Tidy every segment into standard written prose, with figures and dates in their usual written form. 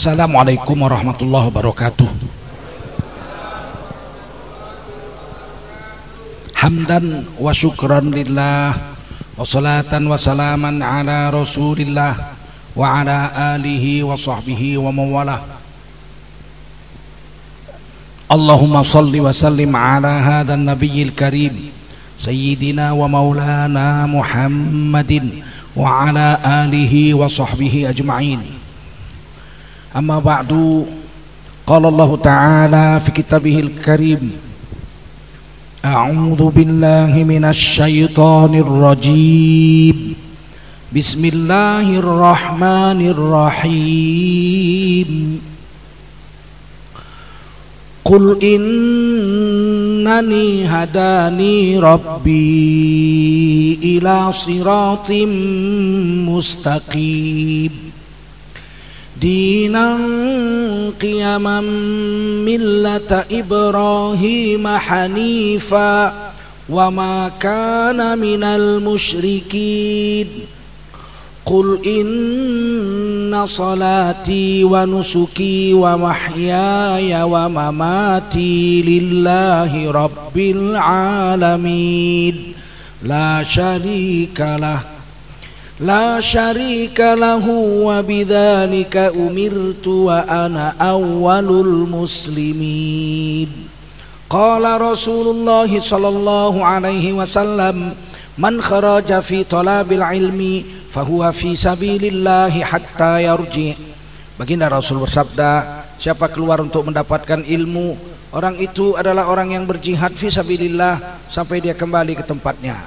Assalamualaikum warahmatullahi wabarakatuh. Hamdan wa syukran lillah wa salatan wa salaman ala rasulillah wa ala alihi wa sahbihi wa mawalah. Allahumma salli wa sallim ala hadha an-nabiyyil karim sayyidina wa maulana Muhammadin wa ala alihi wa sahbihi ajma'in. Amma ba'du, qala Allah ta'ala fi kitabihil karim, a'udzu billahi minasy syaithanir rajim. Bismillahirrahmanirrahim. Qul innani hadani rabbi ila siratim mustaqim dinan qiyaman millata Ibrahim hanifa wa ma kana minal musyrikin. Qul inna salati wa nusuki wa mahyaya wa mamati lillahi rabbil alamin la syarika lahu wa bidzalika umirtu wa ana awwalul muslimin. Qala Rasulullah sallallahu alaihi wasallam, man kharaja fi talabil ilmi fahuwa fi sabilillahi hatta yarji. Baginda Rasul bersabda, siapa keluar untuk mendapatkan ilmu, orang itu adalah orang yang berjihad fi sabilillah sampai dia kembali ke tempatnya.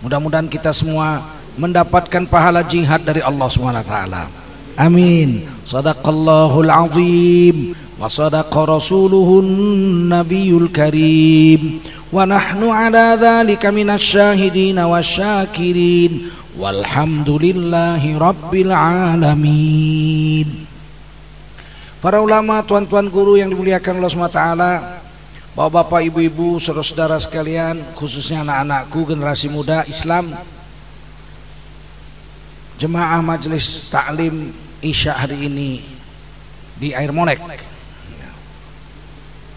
Mudah-mudahan kita semua mendapatkan pahala jihad dari Allah SWT. Amin. Sadaqallahul azim wa sadaqa rasuluhun nabiyul karim wa nahnu ala dhalika minasy syahidin wasyakirin walhamdulillahi rabbil alamin. Para ulama, tuan-tuan guru yang dimuliakan Allah SWT, bapak-bapak, ibu-ibu, saudara-saudara sekalian, khususnya anak-anakku generasi muda Islam, jemaah majelis taklim Isya hari ini di Air Monek,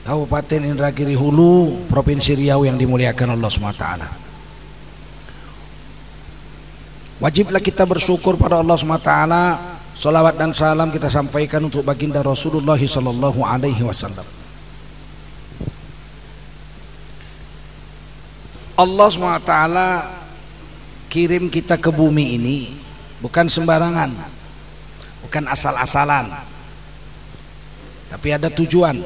Kabupaten Indragiri Hulu, Provinsi Riau yang dimuliakan Allah SWT. Wajiblah kita bersyukur pada Allah SWT. Salawat dan salam kita sampaikan untuk baginda Rasulullah sallallahu alaihi wasallam. Allah SWT kirim kita ke bumi ini bukan sembarangan, bukan asal-asalan, tapi ada tujuan.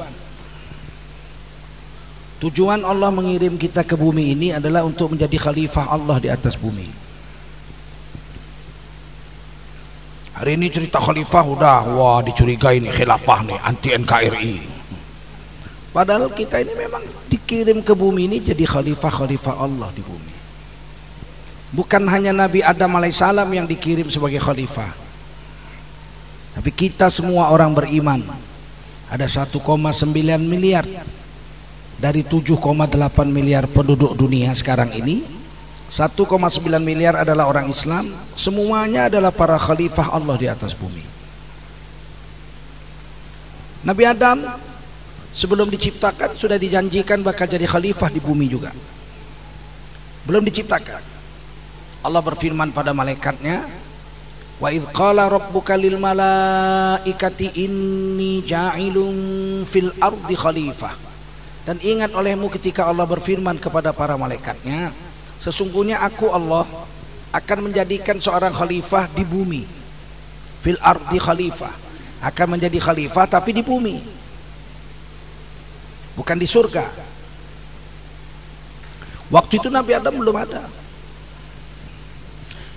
Tujuan Allah mengirim kita ke bumi ini adalah untuk menjadi khalifah Allah di atas bumi. Hari ini cerita khalifah udah, wah dicurigai nih khilafah nih, anti NKRI. Padahal kita ini memang dikirim ke bumi ini jadi khalifah-khalifah Allah di bumi. Bukan hanya Nabi Adam alaihissalam yang dikirim sebagai khalifah, tapi kita semua orang beriman. Ada 1,9 miliar dari 7,8 miliar penduduk dunia sekarang ini. 1,9 miliar adalah orang Islam. Semuanya adalah para khalifah Allah di atas bumi. Nabi Adam sebelum diciptakan sudah dijanjikan bakal jadi khalifah di bumi juga. Belum diciptakan, Allah berfirman pada malaikatnya, wa idz qala rabbuka lil malaikati inni ja'ilun fil ardi khalifah. Dan ingat olehmu ketika Allah berfirman kepada para malaikatnya, sesungguhnya aku Allah akan menjadikan seorang khalifah di bumi. Fil ardi khalifah, akan menjadi khalifah tapi di bumi, bukan di surga. Waktu itu Nabi Adam belum ada.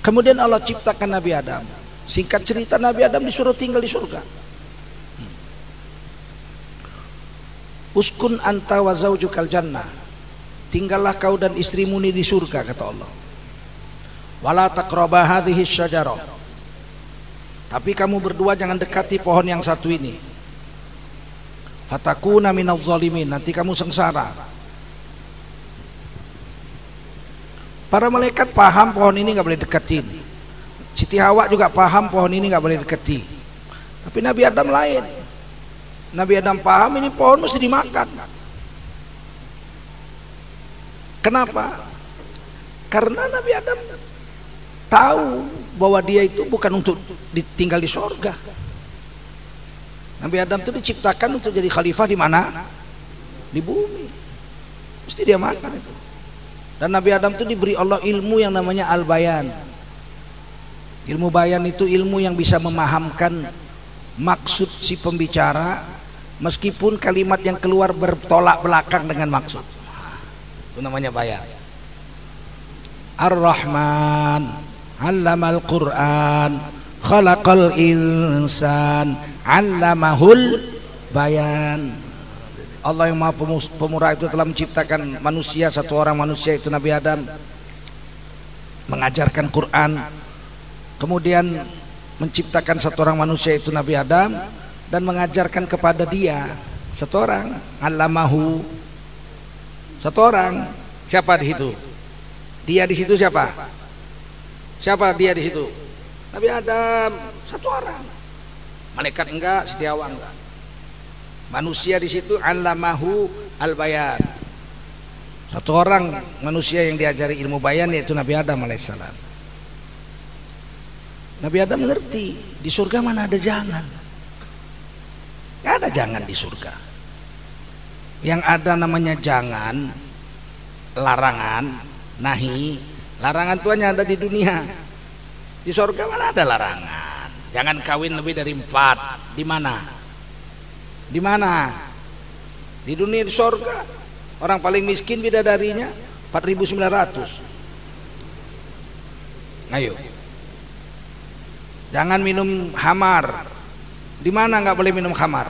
Kemudian Allah ciptakan Nabi Adam. Singkat cerita, Nabi Adam disuruh tinggal di surga. Uskun anta wa zaujukal jannah, tinggallah kau dan istrimu ini di surga, kata Allah. Wala taqraba hadhihi syajarah, tapi kamu berdua jangan dekati pohon yang satu ini. Fatakuna minadh zalimin, nanti kamu sengsara. Para malaikat paham pohon ini nggak boleh deketin. Siti Hawa juga paham pohon ini nggak boleh deketi. Tapi Nabi Adam lain. Nabi Adam paham ini pohon mesti dimakan. Kenapa? Karena Nabi Adam tahu bahwa dia itu bukan untuk tinggal di sorga. Nabi Adam itu diciptakan untuk jadi khalifah di mana? Di bumi. Mesti dia makan itu. Dan Nabi Adam itu diberi Allah ilmu yang namanya al-bayan. Ilmu bayan itu ilmu yang bisa memahamkan maksud si pembicara meskipun kalimat yang keluar bertolak belakang dengan maksud. Itu namanya bayan. Ar-Rahman 'allamal Qur'an khalaqal insan 'allamahul bayan. Allah yang Maha Pemurah itu telah menciptakan manusia, satu orang manusia itu Nabi Adam, mengajarkan Quran, kemudian menciptakan satu orang manusia itu Nabi Adam dan mengajarkan kepada dia satu orang, allamahu, satu orang. Siapa di situ? Dia di situ siapa? Siapa dia di situ? Nabi Adam, satu orang. Malaikat enggak, setiawa enggak. Manusia di situ allamahu al-bayan. Satu orang manusia yang diajari ilmu bayan yaitu Nabi Adam alaihissalam. Nabi Adam mengerti di surga mana ada jangan. Gak ada jangan di surga. Yang ada namanya jangan, larangan, nahi. Larangan itu hanya ada di dunia. Di surga mana ada larangan? Jangan kawin lebih dari 4. Di mana? Di mana? Di dunia, di surga. Orang paling miskin bidadarinya 4.900. Ayo. Jangan minum khamar. Di mana nggak boleh minum khamar?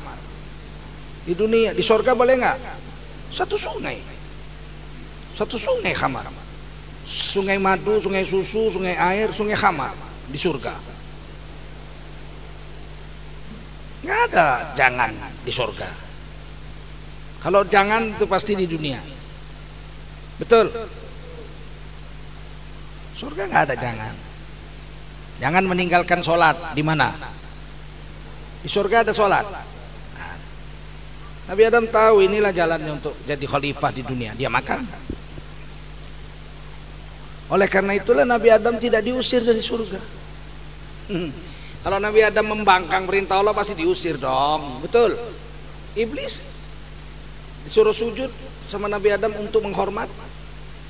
Di dunia, di surga boleh nggak? Satu sungai khamar. Sungai madu, sungai susu, sungai air, sungai khamar di surga. Nggak ada jangan di surga. Kalau jangan itu pasti di dunia. Betul. Surga nggak ada jangan. Jangan meninggalkan sholat. Di mana? Di surga ada sholat. Nabi Adam tahu inilah jalannya untuk jadi khalifah di dunia. Dia makan. Oleh karena itulah Nabi Adam tidak diusir dari surga. Kalau Nabi Adam membangkang perintah Allah pasti diusir dong. Betul. Iblis disuruh sujud sama Nabi Adam untuk menghormat.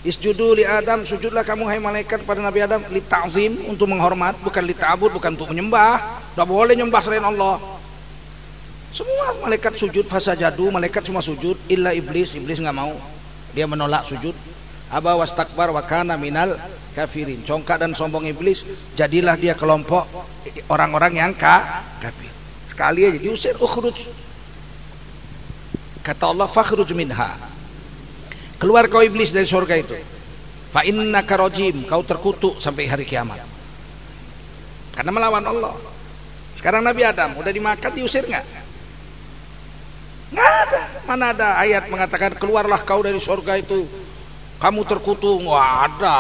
Isjudu li Adam, sujudlah kamu hai malaikat pada Nabi Adam, li ta'zim, untuk menghormat, bukan li ta'bud, bukan untuk menyembah. Tidak boleh nyembah selain Allah. Semua malaikat sujud, fasajadu, malaikat semua sujud, illa iblis. Iblis nggak mau, dia menolak sujud. Aba wastakbar wa kana minal kafirin. Congkak dan sombong iblis, jadilah dia kelompok orang-orang yang kafir. Sekali aja diusir, ukhruj. Kata Allah, fakhruj minha. Keluar kau iblis dari surga itu. Fa innaka rajim, kau terkutuk sampai hari kiamat. Karena melawan Allah. Sekarang Nabi Adam udah dimakan, diusir nggak? Nggak ada. Mana ada ayat mengatakan keluarlah kau dari surga itu, kamu terkutuk? Nggak ada.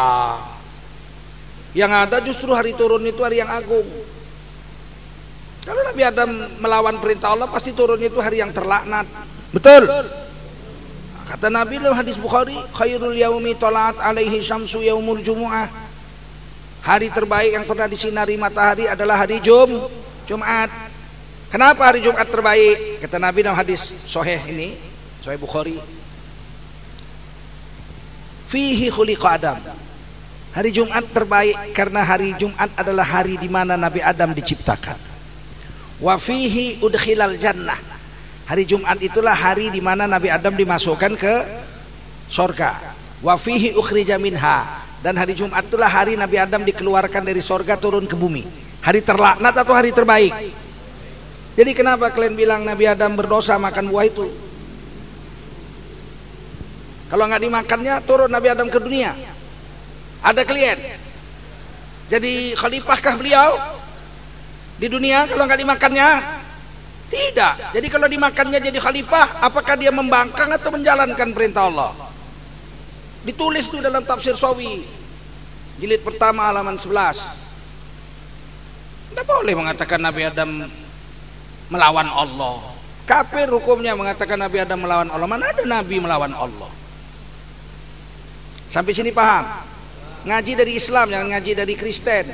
Yang ada justru hari turun itu hari yang agung. Kalau Nabi Adam melawan perintah Allah, pasti turunnya itu hari yang terlaknat. Betul. Kata Nabi dalam hadis Bukhari, khairul yaumi talat alaihi syamsu yaumul jumu'ah. Hari terbaik yang pernah disinari matahari adalah hari Jumat. Kenapa hari Jumat terbaik? Kata Nabi dalam hadis sahih ini, sahih Bukhari. Fihi khuliqa Adam. Hari Jumat terbaik karena hari Jumat adalah hari di mana Nabi Adam diciptakan. Wa fihi udkhilal jannah. Hari Jumat itulah hari di mana Nabi Adam dimasukkan ke surga. Wa fihi ukhrija minha. Dan hari Jumat itulah hari Nabi Adam dikeluarkan dari surga turun ke bumi. Hari terlaknat atau hari terbaik? Jadi kenapa kalian bilang Nabi Adam berdosa makan buah itu? Kalau nggak dimakannya turun Nabi Adam ke dunia. Ada klien. Jadi khalifahkah beliau di dunia kalau nggak dimakannya? Tidak. Jadi kalau dimakannya jadi khalifah, apakah dia membangkang atau menjalankan perintah Allah? Ditulis itu dalam tafsir Sawi jilid pertama halaman 11. Tidak boleh mengatakan Nabi Adam melawan Allah. Kafir hukumnya mengatakan Nabi Adam melawan Allah. Mana ada Nabi melawan Allah? Sampai sini paham? Ngaji dari Islam, jangan ngaji dari Kristen.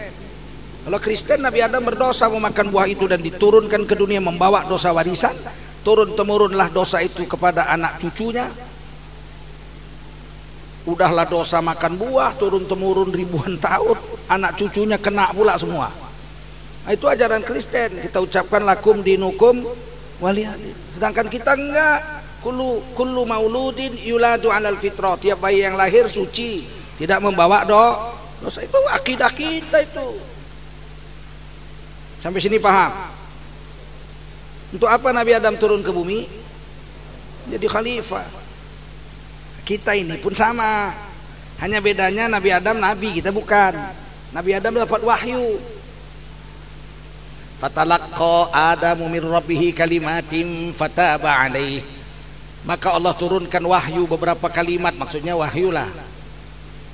Kalau Kristen, Nabi Adam berdosa memakan buah itu dan diturunkan ke dunia membawa dosa warisan. Turun temurunlah dosa itu kepada anak cucunya. Udahlah dosa makan buah, turun temurun ribuan tahun, anak cucunya kena pula semua. Nah, itu ajaran Kristen. Kita ucapkan lakum dinukum waliyadin. Sedangkan kita enggak. Kullu mauludin yuladu alal fitrah. Tiap bayi yang lahir suci, tidak membawa dosa. Itu akidah kita itu. Sampai sini paham? Untuk apa Nabi Adam turun ke bumi? Jadi khalifah. Kita ini pun sama. Hanya bedanya Nabi Adam nabi, kita bukan. Nabi Adam dapat wahyu. Fatalaqqa Adamu min rabbih kalimatin fataba alaih. Maka Allah turunkan wahyu beberapa kalimat, maksudnya wahyu lah.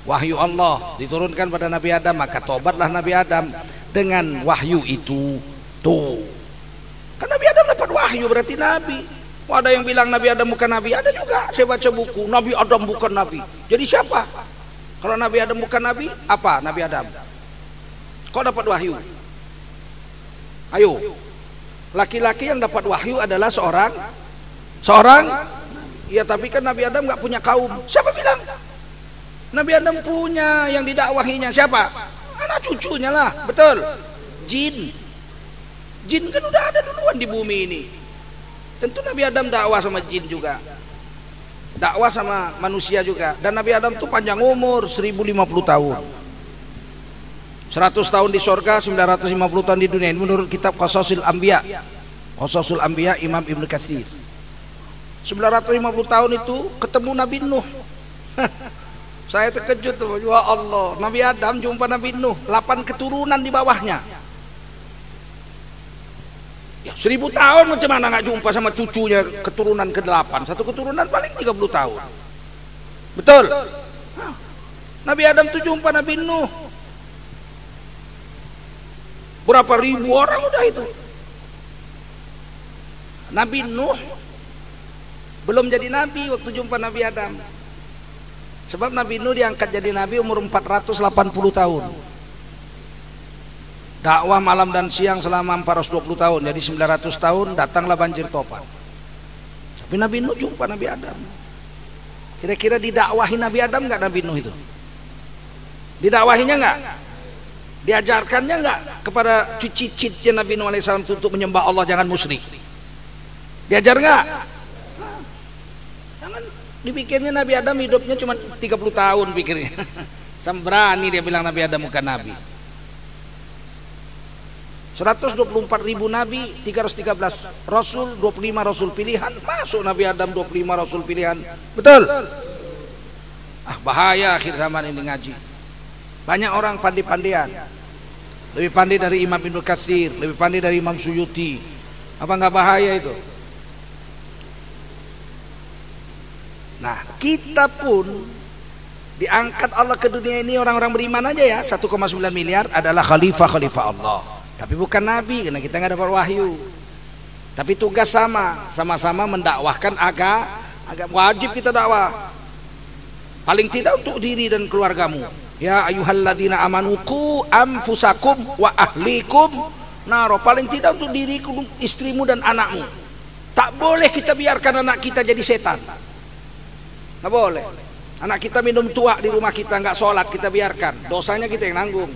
Wahyu Allah diturunkan pada Nabi Adam, maka tobatlah Nabi Adam dengan wahyu itu. Tuh. Kan Nabi Adam dapat wahyu berarti nabi. Wah, ada yang bilang Nabi Adam bukan nabi, ada juga. Saya baca buku, Nabi Adam bukan nabi. Jadi siapa? Kalau Nabi Adam bukan nabi, apa Nabi Adam? Kok dapat wahyu? Ayo. Laki-laki yang dapat wahyu adalah seorang ya, tapi kan Nabi Adam nggak punya kaum. Siapa bilang? Nabi Adam punya, yang didakwahinya siapa? Anak cucunya lah, betul. Jin kan udah ada duluan di bumi ini. Tentu Nabi Adam dakwah sama jin juga, dakwah sama manusia juga. Dan Nabi Adam tuh panjang umur, 1050 tahun, 100 tahun di surga, 950 tahun di dunia. Ini menurut kitab Qasasul Anbiya Imam Ibnu Katsir. 950 tahun itu ketemu Nabi Nuh. Saya terkejut tuh, ya Allah, Nabi Adam jumpa Nabi Nuh, 8 keturunan di bawahnya. Ya, 1000 tahun macam mana nggak jumpa sama cucunya keturunan ke-8? Satu keturunan paling 30 tahun. Betul? Nabi Adam tuh jumpa Nabi Nuh. Berapa ribu orang udah itu. Nabi Nuh belum jadi nabi waktu jumpa Nabi Adam. Sebab Nabi Nuh diangkat jadi nabi umur 480 tahun. Dakwah malam dan siang selama 420 tahun. Jadi 900 tahun datanglah banjir topan. Tapi Nabi Nuh jumpa Nabi Adam. Kira-kira didakwahi Nabi Adam nggak Nabi Nuh itu? Didakwahinya nggak? Diajarkannya nggak kepada cicitnya Nabi Nuh alaihissalam untuk menyembah Allah, jangan musyrik? Diajar nggak? Jangan dipikirnya Nabi Adam hidupnya cuma 30 tahun pikirnya. Sampai berani dia bilang Nabi Adam bukan nabi. 124.000 nabi, 313 rasul, 25 rasul pilihan. Masuk Nabi Adam 25 rasul pilihan. Betul? Bahaya akhir zaman ini ngaji. Banyak orang pandai-pandaian. Lebih pandai dari Imam Ibnu Katsir, lebih pandai dari Imam Suyuti. Apa enggak bahaya itu? Nah, kita pun diangkat Allah ke dunia ini, orang-orang beriman aja ya, 1,9 miliar adalah khalifah Allah. Tapi bukan nabi, karena kita nggak dapat wahyu. Tapi tugas sama-sama mendakwahkan agama wajib kita dakwah. Paling tidak untuk diri dan keluargamu. Ya ayyuhalladzina amanu qu anfusakum wa ahlikum naro. Paling tidak untuk diriku, istrimu dan anakmu. Tak boleh kita biarkan anak kita jadi setan. Nggak boleh. Anak kita minum tuak di rumah kita, nggak sholat, kita biarkan. Dosanya kita yang nanggung.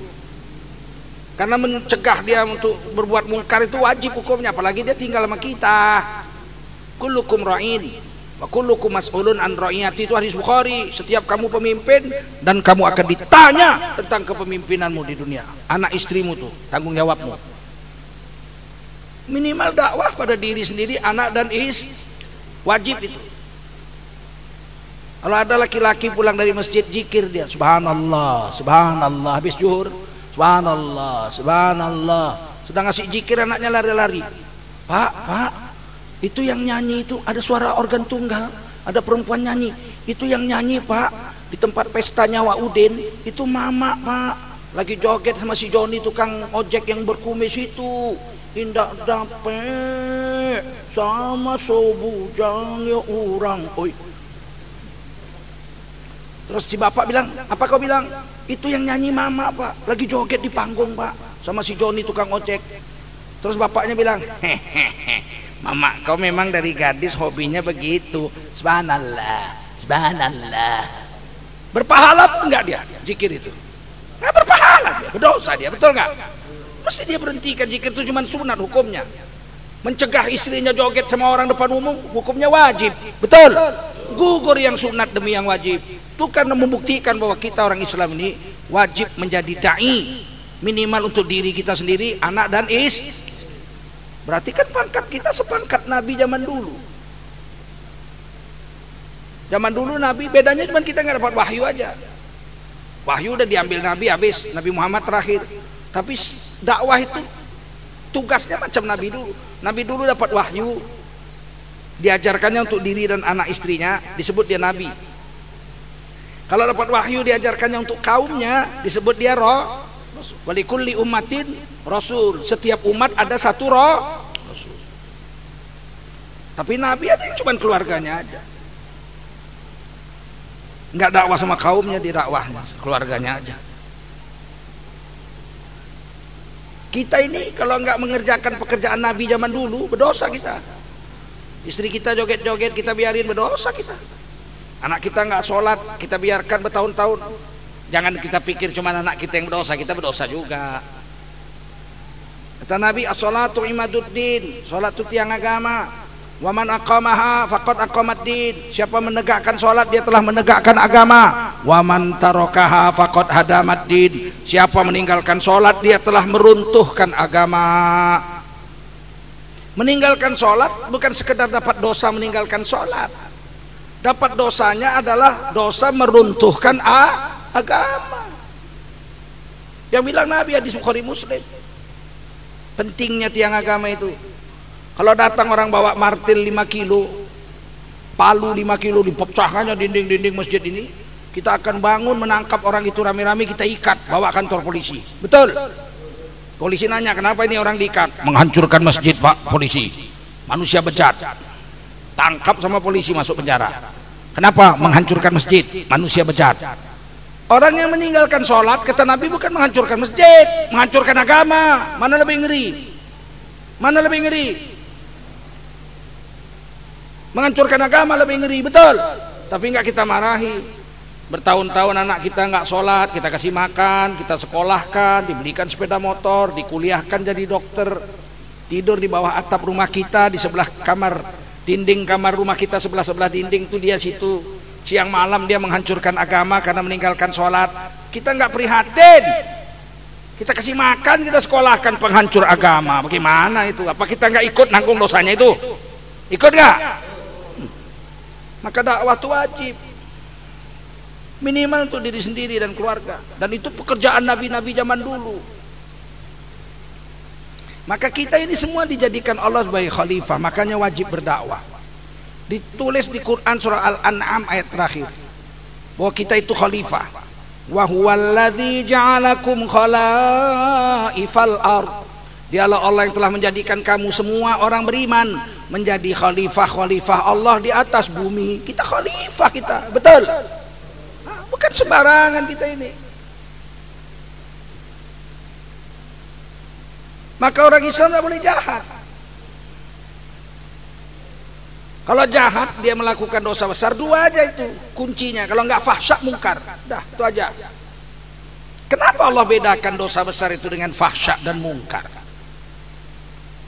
Karena mencegah dia untuk berbuat mungkar itu wajib hukumnya, apalagi dia tinggal sama kita. Kullukum ra'in wa kullukum mas'ulun an ra'iyati, itu hadis Bukhari. Setiap kamu pemimpin dan kamu akan ditanya tentang kepemimpinanmu di dunia. Anak istrimu tuh tanggung jawabmu. Minimal dakwah pada diri sendiri, anak dan wajib itu. Kalau ada laki-laki pulang dari masjid zikir dia subhanallah, subhanallah, habis zuhur subhanallah, subhanallah, sedang ngasih zikir anaknya lari-lari. Pak, itu yang nyanyi itu ada suara organ tunggal, ada perempuan nyanyi. Itu yang nyanyi Pak di tempat pesta nyawa Udin, itu mama Pak, lagi joget sama si Joni tukang ojek yang berkumis itu. indak dapat sama sobujang ya orang. Oi. Terus si bapak bilang, apa kau bilang? Itu yang nyanyi mama pak, lagi joget di panggung pak, sama si Joni tukang ojek. Terus bapaknya bilang, hehehe, mama kau memang dari gadis hobinya begitu. Subhanallah, subhanallah. Berpahala pun enggak dia zikir itu? Nggak berpahala dia, berdosa dia, betul nggak? Mesti dia berhentikan zikir itu cuma sunat hukumnya. Mencegah istrinya joget sama orang depan umum hukumnya wajib, betul? Gugur yang sunat demi yang wajib. Itu karena membuktikan bahwa kita orang Islam ini wajib menjadi dai, minimal untuk diri kita sendiri, anak dan istri. Berarti kan pangkat kita sepangkat Nabi zaman dulu. Zaman dulu Nabi bedanya cuma kita nggak dapat wahyu aja. Wahyu udah diambil Nabi habis, Nabi Muhammad terakhir. Tapi dakwah itu tugasnya macam Nabi dulu. Nabi dulu dapat wahyu, diajarkannya untuk diri dan anak istrinya, disebut dia Nabi. Kalau dapat wahyu diajarkannya untuk kaumnya, disebut dia walikulli ummatin rasul. Setiap umat ada satu rasul. Tapi Nabi ada yang cuma keluarganya aja, nggak dakwah sama kaumnya, di dakwahnya keluarganya aja. Kita ini kalau nggak mengerjakan pekerjaan Nabi zaman dulu, berdosa kita. Istri kita joget-joget, kita biarin, berdosa kita. Anak kita nggak sholat, kita biarkan bertahun-tahun. Jangan kita pikir cuma anak kita yang berdosa, kita berdosa juga. Kata Nabi, as-sholatu imaduddin, sholat itu tiang agama. Wa man aqamaha faqad aqamaddin. Siapa menegakkan sholat, dia telah menegakkan agama. Wa man tarakaha faqad hadamaddin. Siapa meninggalkan sholat, dia telah meruntuhkan agama. Meninggalkan sholat bukan sekedar dapat dosa meninggalkan sholat. Dapat dosanya adalah dosa meruntuhkan agama. Yang bilang Nabi, hadis Bukhari Muslim. Pentingnya tiang agama itu. Kalau datang orang bawa martil 5 kilo, palu 5 kilo, dipecahkannya dinding-dinding masjid ini, kita akan bangun menangkap orang itu rame-rame, kita ikat, bawa kantor polisi. Betul? Polisi nanya, kenapa ini orang diikat? Menghancurkan masjid pak, polisi. Manusia bejat. Tangkap sama polisi, masuk penjara. Kenapa? Menghancurkan masjid. Manusia bejat. Orang yang meninggalkan sholat, kata Nabi, bukan menghancurkan masjid, menghancurkan agama. Mana lebih ngeri? Mana lebih ngeri? Menghancurkan agama lebih ngeri, betul. Tapi enggak kita marahi. Bertahun-tahun anak kita enggak sholat, kita kasih makan, kita sekolahkan, dibelikan sepeda motor, dikuliahkan jadi dokter, tidur di bawah atap rumah kita, di sebelah kamar, dinding kamar rumah kita, sebelah dinding itu dia situ. Siang malam dia menghancurkan agama karena meninggalkan sholat. Kita enggak prihatin. Kita kasih makan, kita sekolahkan penghancur agama. Bagaimana itu? Apa kita enggak ikut nanggung dosanya itu? Ikut enggak? Maka dakwah itu wajib, minimal untuk diri sendiri dan keluarga. Dan itu pekerjaan nabi-nabi zaman dulu. Maka kita ini semua dijadikan Allah sebagai khalifah, makanya wajib berdakwah. Ditulis di Quran surah Al-An'am ayat terakhir bahwa kita itu khalifah. Wa huwallazi ja'alakum khalaifal ard. Dialah Allah yang telah menjadikan kamu semua orang beriman menjadi khalifah-khalifah Allah di atas bumi. Kita khalifah kita, betul? Bukan sembarangan kita ini. Maka orang Islam tidak boleh jahat. Kalau jahat dia melakukan dosa besar, dua aja itu kuncinya. Kalau nggak fahsya mungkar, dah itu aja. Kenapa Allah bedakan dosa besar itu dengan fahsya dan mungkar?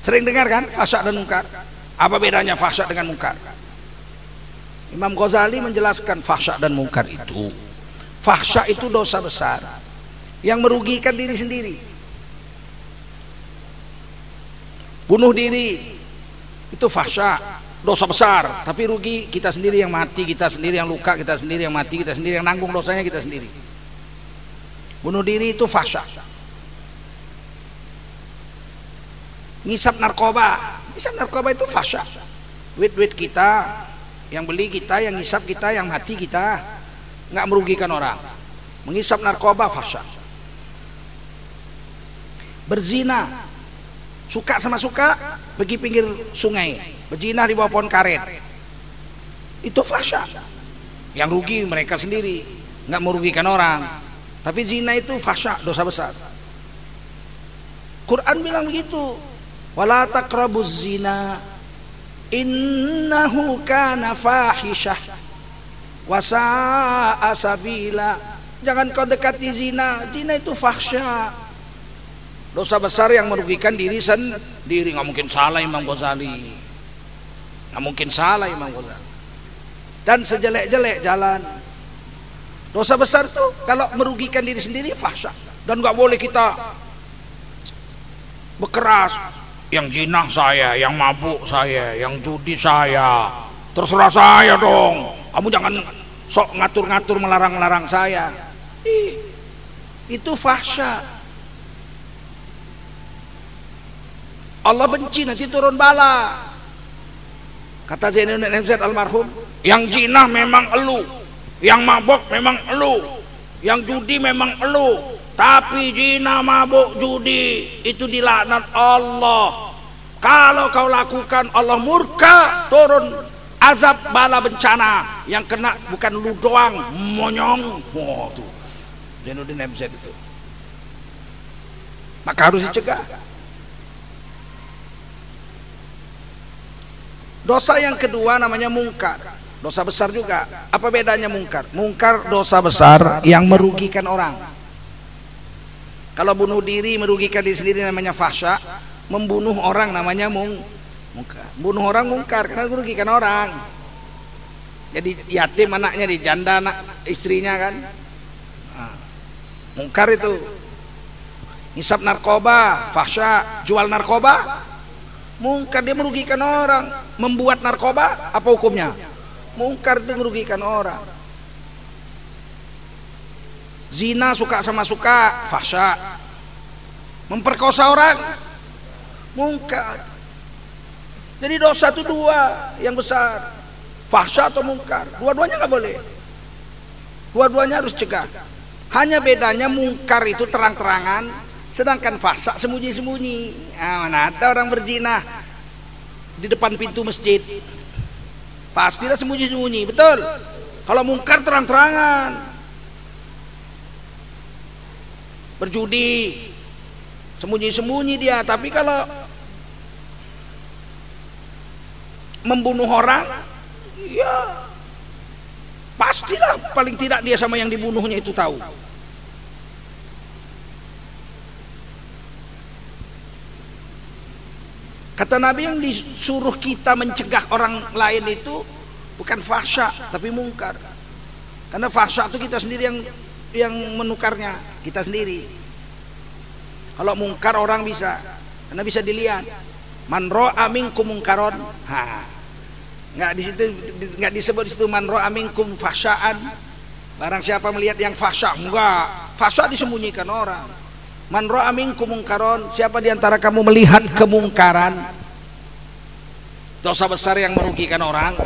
Sering dengar kan fahsya dan mungkar? Apa bedanya fahsya dengan mungkar? Imam Ghazali menjelaskan fahsya dan mungkar itu. Fahsya itu dosa besar yang merugikan diri sendiri. Bunuh diri itu fahsya, dosa besar, tapi rugi kita sendiri yang mati, kita sendiri yang luka, kita sendiri yang mati, kita sendiri yang nanggung dosanya, kita sendiri. Bunuh diri itu fahsya. Ngisap narkoba itu fahsya. Duit kita, yang beli kita, yang ngisap kita, yang mati kita, nggak merugikan orang. Mengisap narkoba fahsya. Berzina Suka sama suka pergi pinggir sungai, berzina di bawah pohon karet. Itu fahsya. Yang rugi mereka sendiri, nggak merugikan orang. Tapi zina itu fahsya, dosa besar. Quran bilang begitu. Wala taqrabuz zina innahu kana fahisyah wa sa'a sabila. Jangan kau dekati zina. Zina itu fahsya, dosa besar yang merugikan diri sendiri. Nggak mungkin salah Imam Ghazali, nggak mungkin salah Imam Ghazali. Dan sejelek-jelek jalan, dosa besar tuh kalau merugikan diri sendiri fahsya. Dan nggak boleh kita berkeras, yang jinah saya, yang mabuk saya, yang judi saya, terserah saya dong, kamu jangan sok ngatur-ngatur, melarang-larang saya. Itu fahsya. Allah benci, nanti turun bala. Kata Zainuddin MZ almarhum, yang jinah memang elu, yang mabuk memang elu, yang judi memang elu, tapi jinah, mabuk, judi itu dilaknat Allah. Kalau kau lakukan, Allah murka, turun azab bala bencana. Yang kena bukan lu doang, monyong. Wah, tuh Zainuddin MZ itu. Maka harus dicegah. Dosa yang kedua namanya mungkar, dosa besar juga. Apa bedanya mungkar? Mungkar dosa besar yang merugikan orang. Kalau bunuh diri merugikan diri sendiri namanya fahsya. Membunuh orang namanya mungkar. Bunuh orang mungkar karena merugikan orang. Jadi yatim anaknya, di janda anak istrinya kan. Nah, mungkar itu. Ngisap narkoba fahsya, jual narkoba mungkar, dia merugikan orang. Membuat narkoba apa hukumnya? Mungkar, itu merugikan orang. Zina suka sama suka fahsya. Memperkosa orang mungkar. Jadi dosa itu dua yang besar, fahsya atau mungkar. Dua-duanya nggak boleh, dua-duanya harus cegah. Hanya bedanya mungkar itu terang-terangan, sedangkan fahsya sembunyi-sembunyi. Mana ada orang berzina di depan pintu masjid, pastilah sembunyi-sembunyi, betul. Kalau mungkar terang-terangan. Berjudi sembunyi-sembunyi dia, tapi kalau membunuh orang, ya pastilah paling tidak dia sama yang dibunuhnya itu tahu. Kata Nabi, yang disuruh kita mencegah orang lain itu bukan fahsya tapi mungkar. Karena fahsya itu kita sendiri yang menukarnya, kita sendiri. Kalau mungkar orang bisa, karena bisa dilihat. Man ra'a minkum mungkaron, nggak disebut di situ man ra'a minkum fahsyaan. Barang siapa melihat yang fahsya, enggak. Fahsya disembunyikan orang. Man ra'a minkum mungkaron, siapa di antara kamu melihat kemungkaran, dosa besar yang merugikan orang,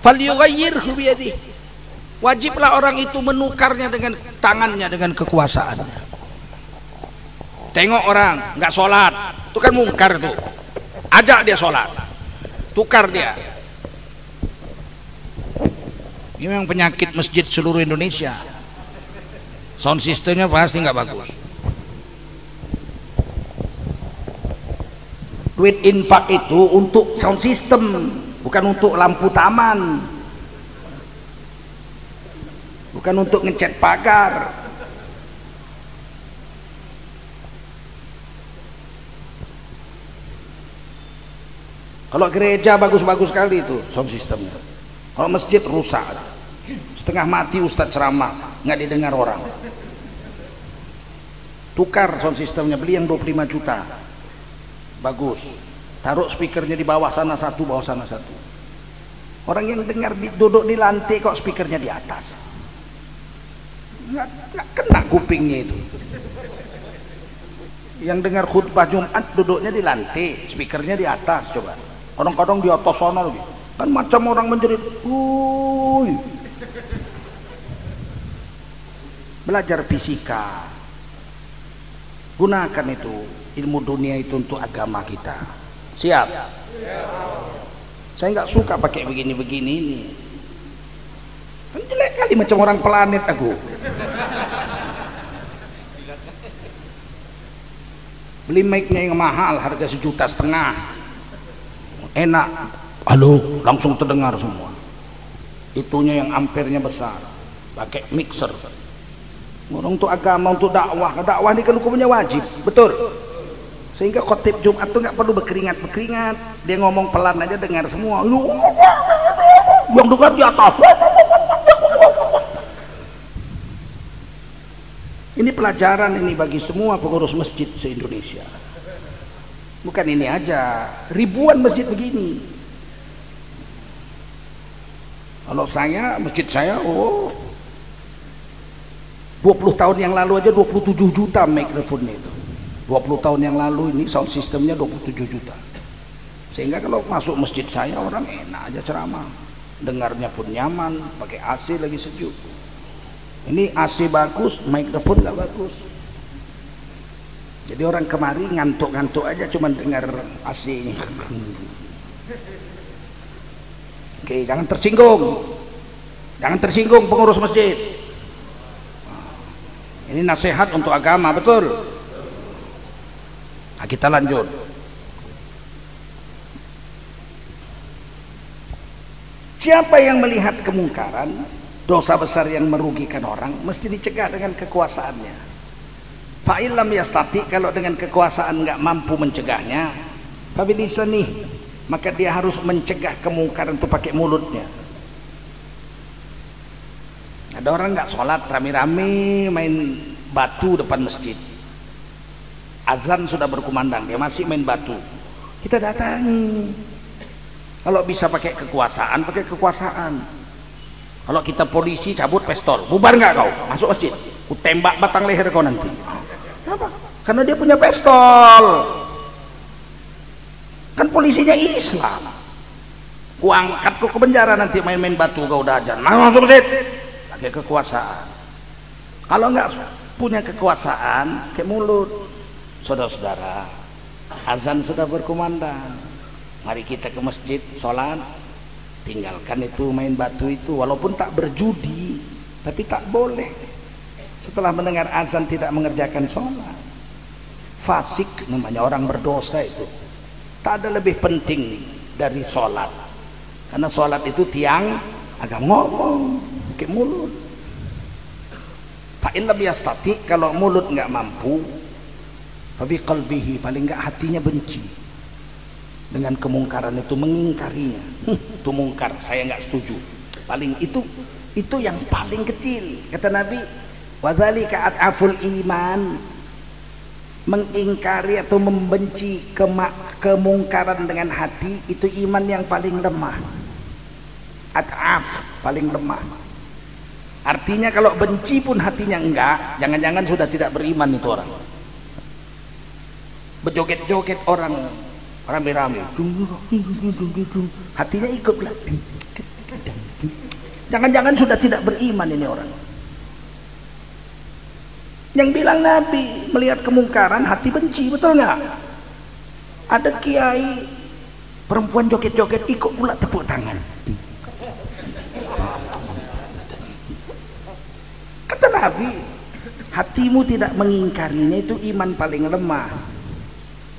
falyughayyirhu biyadihi, wajiblah orang itu menukarnya dengan tangannya, dengan kekuasaannya. Tengok orang nggak sholat, itu kan mungkar tuh. Ajak dia sholat, tukar dia. Ini memang penyakit masjid seluruh Indonesia. Sound systemnya pasti nggak bagus. Duit infak itu untuk sound system, bukan untuk lampu taman, bukan untuk ngecat pagar. Kalau gereja bagus-bagus sekali itu sound systemnya. Kalau masjid rusak, setengah mati ustadz ceramah, nggak didengar orang. Tukar sound systemnya, beli yang 25 juta, bagus. Taruh speakernya di bawah sana satu, bawah sana satu. Orang yang dengar duduk di lantai kok speakernya di atas, nggak kena kupingnya itu. Yang dengar khutbah Jumat duduknya di lantai, speakernya di atas. Coba kadang-kadang di atas sana lagi, kan macam orang menjerit. Belajar fisika, Gunakan itu ilmu dunia itu untuk agama kita. Siap? Saya nggak suka pakai begini-begini ini. Kan jelek kali macam orang planet aku. Beli mic-nya yang mahal harga 1,5 juta, enak, halo langsung terdengar semua. Itunya yang ampernya besar, pakai mixer. Orang untuk agama, untuk dakwah ini kan hukumnya wajib, betul. Sehingga khotib Jumat tuh nggak perlu berkeringat, dia ngomong pelan aja dengar semua. Yang dengar di atas. Ini pelajaran ini bagi semua pengurus masjid se-Indonesia. Bukan ini aja, ribuan masjid begini. Kalau masjid saya, 20 tahun yang lalu aja 27 juta mikrofon itu. 20 tahun yang lalu ini sound systemnya 27 juta. Sehingga kalau masuk masjid saya orang enak aja ceramah. Dengarnya pun nyaman, pakai AC lagi sejuk. Ini AC bagus, mikrofon nggak bagus. Jadi orang kemari ngantuk-ngantuk aja cuma dengar AC ini. Oke, jangan tersinggung pengurus masjid. Ini nasihat untuk agama, betul. Nah, kita lanjut. Siapa yang melihat kemungkaran, dosa besar yang merugikan orang, mesti dicegah dengan kekuasaannya. Fa'ilam yastati, kalau dengan kekuasaan nggak mampu mencegahnya, fabilisani, maka dia harus mencegah kemungkaran itu pakai mulutnya. Ada orang nggak sholat, rame-rame main batu depan masjid. Azan sudah berkumandang, dia masih main batu. Kita datangi. Kalau bisa pakai kekuasaan, pakai kekuasaan. Kalau kita polisi cabut pistol, bubar nggak kau masuk masjid? Ku tembak batang leher kau nanti. Kenapa? Karena dia punya pistol. Kan polisinya Islam. Ku angkat kau ke penjara nanti main-main batu kau udah ajan. Masuk masjid. Pakai kekuasaan. Kalau nggak punya kekuasaan, kayak mulut. Saudara-saudara, azan sudah berkumandang. Mari kita ke masjid sholat. Tinggalkan itu main batu itu, walaupun tak berjudi, tapi tak boleh setelah mendengar azan tidak mengerjakan sholat. Fasik namanya, orang berdosa itu. Tak ada lebih penting dari sholat, karena sholat itu tiang agak ngomong pakai mulut. Fa'in lam yastati, kalau mulut nggak mampu, fabi qalbihi, paling nggak hatinya benci dengan kemungkaran itu, mengingkarinya. Itu mungkar, saya nggak setuju. Paling itu yang paling kecil, kata Nabi. Wadzalika at'aful iman, mengingkari atau membenci kemungkaran dengan hati, itu iman yang paling lemah. At'af, paling lemah. Artinya kalau benci pun hatinya enggak, jangan-jangan sudah tidak beriman itu orang. Berjoget-joget orang rame-rame, hatinya ikut, jangan-jangan sudah tidak beriman ini orang. Yang bilang Nabi, melihat kemungkaran hati benci, betul nggak? Ada kiai perempuan joget-joget ikut pula tepuk tangan. Kata Nabi, hatimu tidak mengingkarinya, itu iman paling lemah.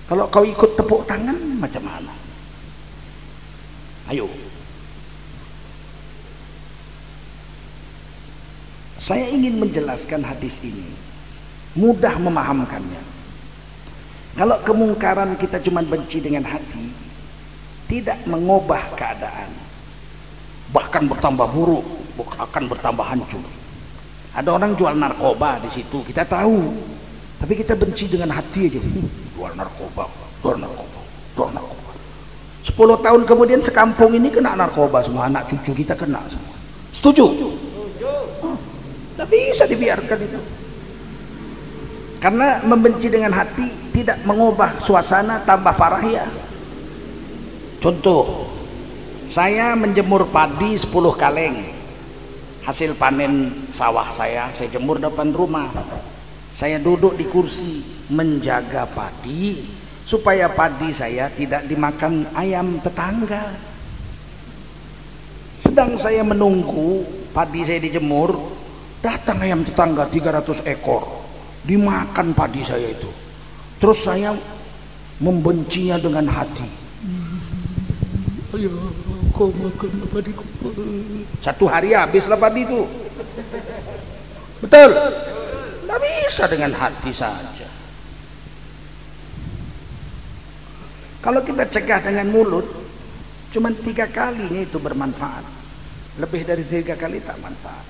Kalau kau ikut tepuk tangan, macam mana? Ayo. Saya ingin menjelaskan hadis ini, mudah memahamkannya. Kalau kemungkaran kita cuma benci dengan hati, tidak mengubah keadaan, bahkan bertambah buruk, akan bertambah hancur. Ada orang jual narkoba di situ, kita tahu, tapi kita benci dengan hati aja. Jual narkoba. 10 tahun kemudian sekampung ini kena narkoba semua, anak cucu kita kena semua. Setuju? Tidak bisa dibiarkan itu. Karena membenci dengan hati tidak mengubah suasana, tambah parah ya. Contoh, saya menjemur padi 10 kaleng, hasil panen sawah saya jemur depan rumah. Saya duduk di kursi menjaga padi supaya padi saya tidak dimakan ayam tetangga. Sedang saya menunggu padi saya dijemur, datang ayam tetangga 300 ekor dimakan padi saya itu. Terus saya membencinya dengan hati. Ayo kau makan padiku. Satu hari habislah padi itu. Betul? Tidak bisa dengan hati saja. Kalau kita cegah dengan mulut, cuma 3 kalinya itu bermanfaat. Lebih dari 3 kali tak manfaat.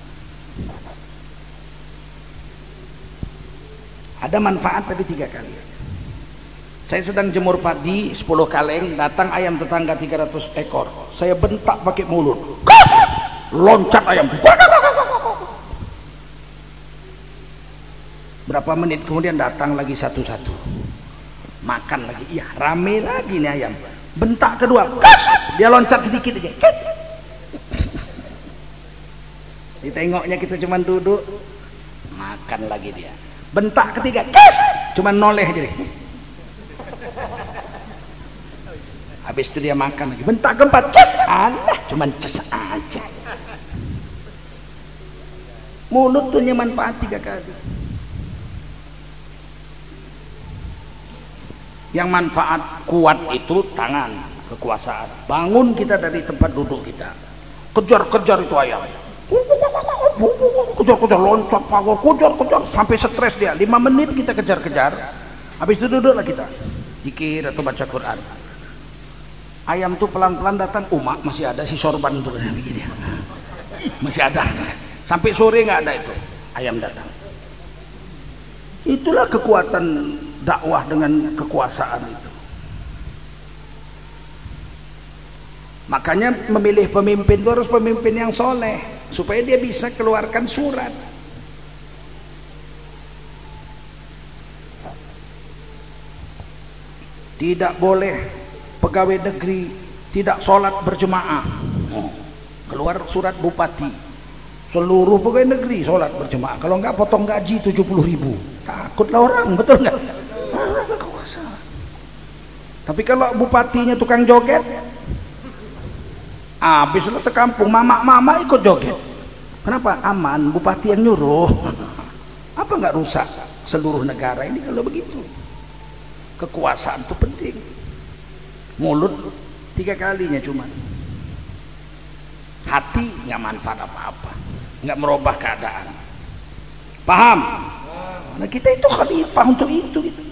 Ada manfaat tapi 3 kali. Saya sedang jemur padi 10 kaleng, datang ayam tetangga 300 ekor. Saya bentak pakai mulut. Loncat ayam. Berapa menit kemudian datang lagi satu-satu, makan lagi, iya rame lagi nih ayam. Bentak kedua, dia loncat sedikit aja, ditengoknya kita cuman duduk, makan lagi dia. Bentak ketiga, cuman noleh jadi. Habis itu dia makan lagi. Bentak keempat, alah cuman ces aja. Mulut punya manfaat 3 kali. Yang manfaat kuat itu tangan, kekuasaan. Bangun kita dari tempat duduk kita, kejar-kejar itu ayam, kejar-kejar, loncat pawor, kejar-kejar sampai stres dia. 5 menit kita kejar-kejar, habis itu duduklah kita zikir atau baca Quran. Ayam tuh pelan-pelan datang, mak masih ada si sorban tuh begini, masih ada. Sampai sore nggak ada itu ayam datang. Itulah kekuatan dakwah dengan kekuasaan itu. Makanya memilih pemimpin itu harus pemimpin yang soleh, supaya dia bisa keluarkan surat. Tidak boleh pegawai negeri tidak sholat berjemaah. Keluar surat bupati, seluruh pegawai negeri sholat berjemaah, kalau enggak potong gaji 70.000. Takutlah orang, betul nggak? Tapi kalau bupatinya tukang joget, habislah sekampung mama ikut joget. Kenapa? Aman, bupati yang nyuruh. Apa nggak rusak seluruh negara ini kalau begitu? Kekuasaan itu penting. Mulut 3 kalinya cuman. Hati nggak manfaat apa-apa, nggak merubah keadaan. Paham? Nah kita itu khalifah untuk itu gitu.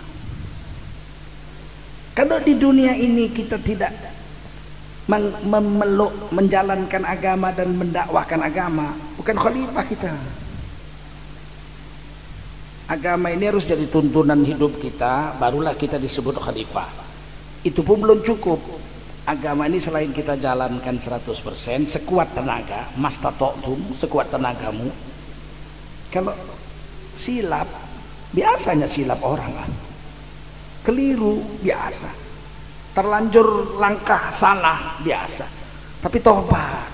Kalau di dunia ini kita tidak memeluk, menjalankan agama dan mendakwahkan agama, bukan khalifah kita. Agama ini harus jadi tuntunan hidup kita, barulah kita disebut khalifah. Itu pun belum cukup. Agama ini selain kita jalankan 100%, sekuat tenaga, mastata'tum, sekuat tenagamu. Kalau silap, biasanya silap orang lah. Keliru biasa, terlanjur langkah salah biasa, tapi tobat.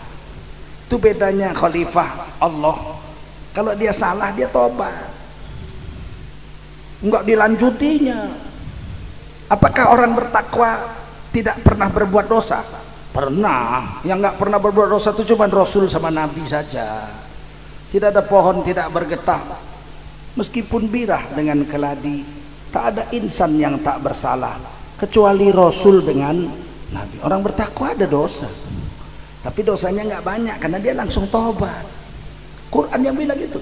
Itu bedanya khalifah Allah. Kalau dia salah dia tobat, enggak dilanjutinya. Apakah orang bertakwa tidak pernah berbuat dosa? Pernah. Yang enggak pernah berbuat dosa itu cuma Rasul sama Nabi saja. Tidak ada pohon tidak bergetah meskipun birah dengan keladi. Tak ada insan yang tak bersalah kecuali Rasul dengan Nabi. Orang bertakwa ada dosa, tapi dosanya nggak banyak karena dia langsung tobat. Quran yang bilang itu,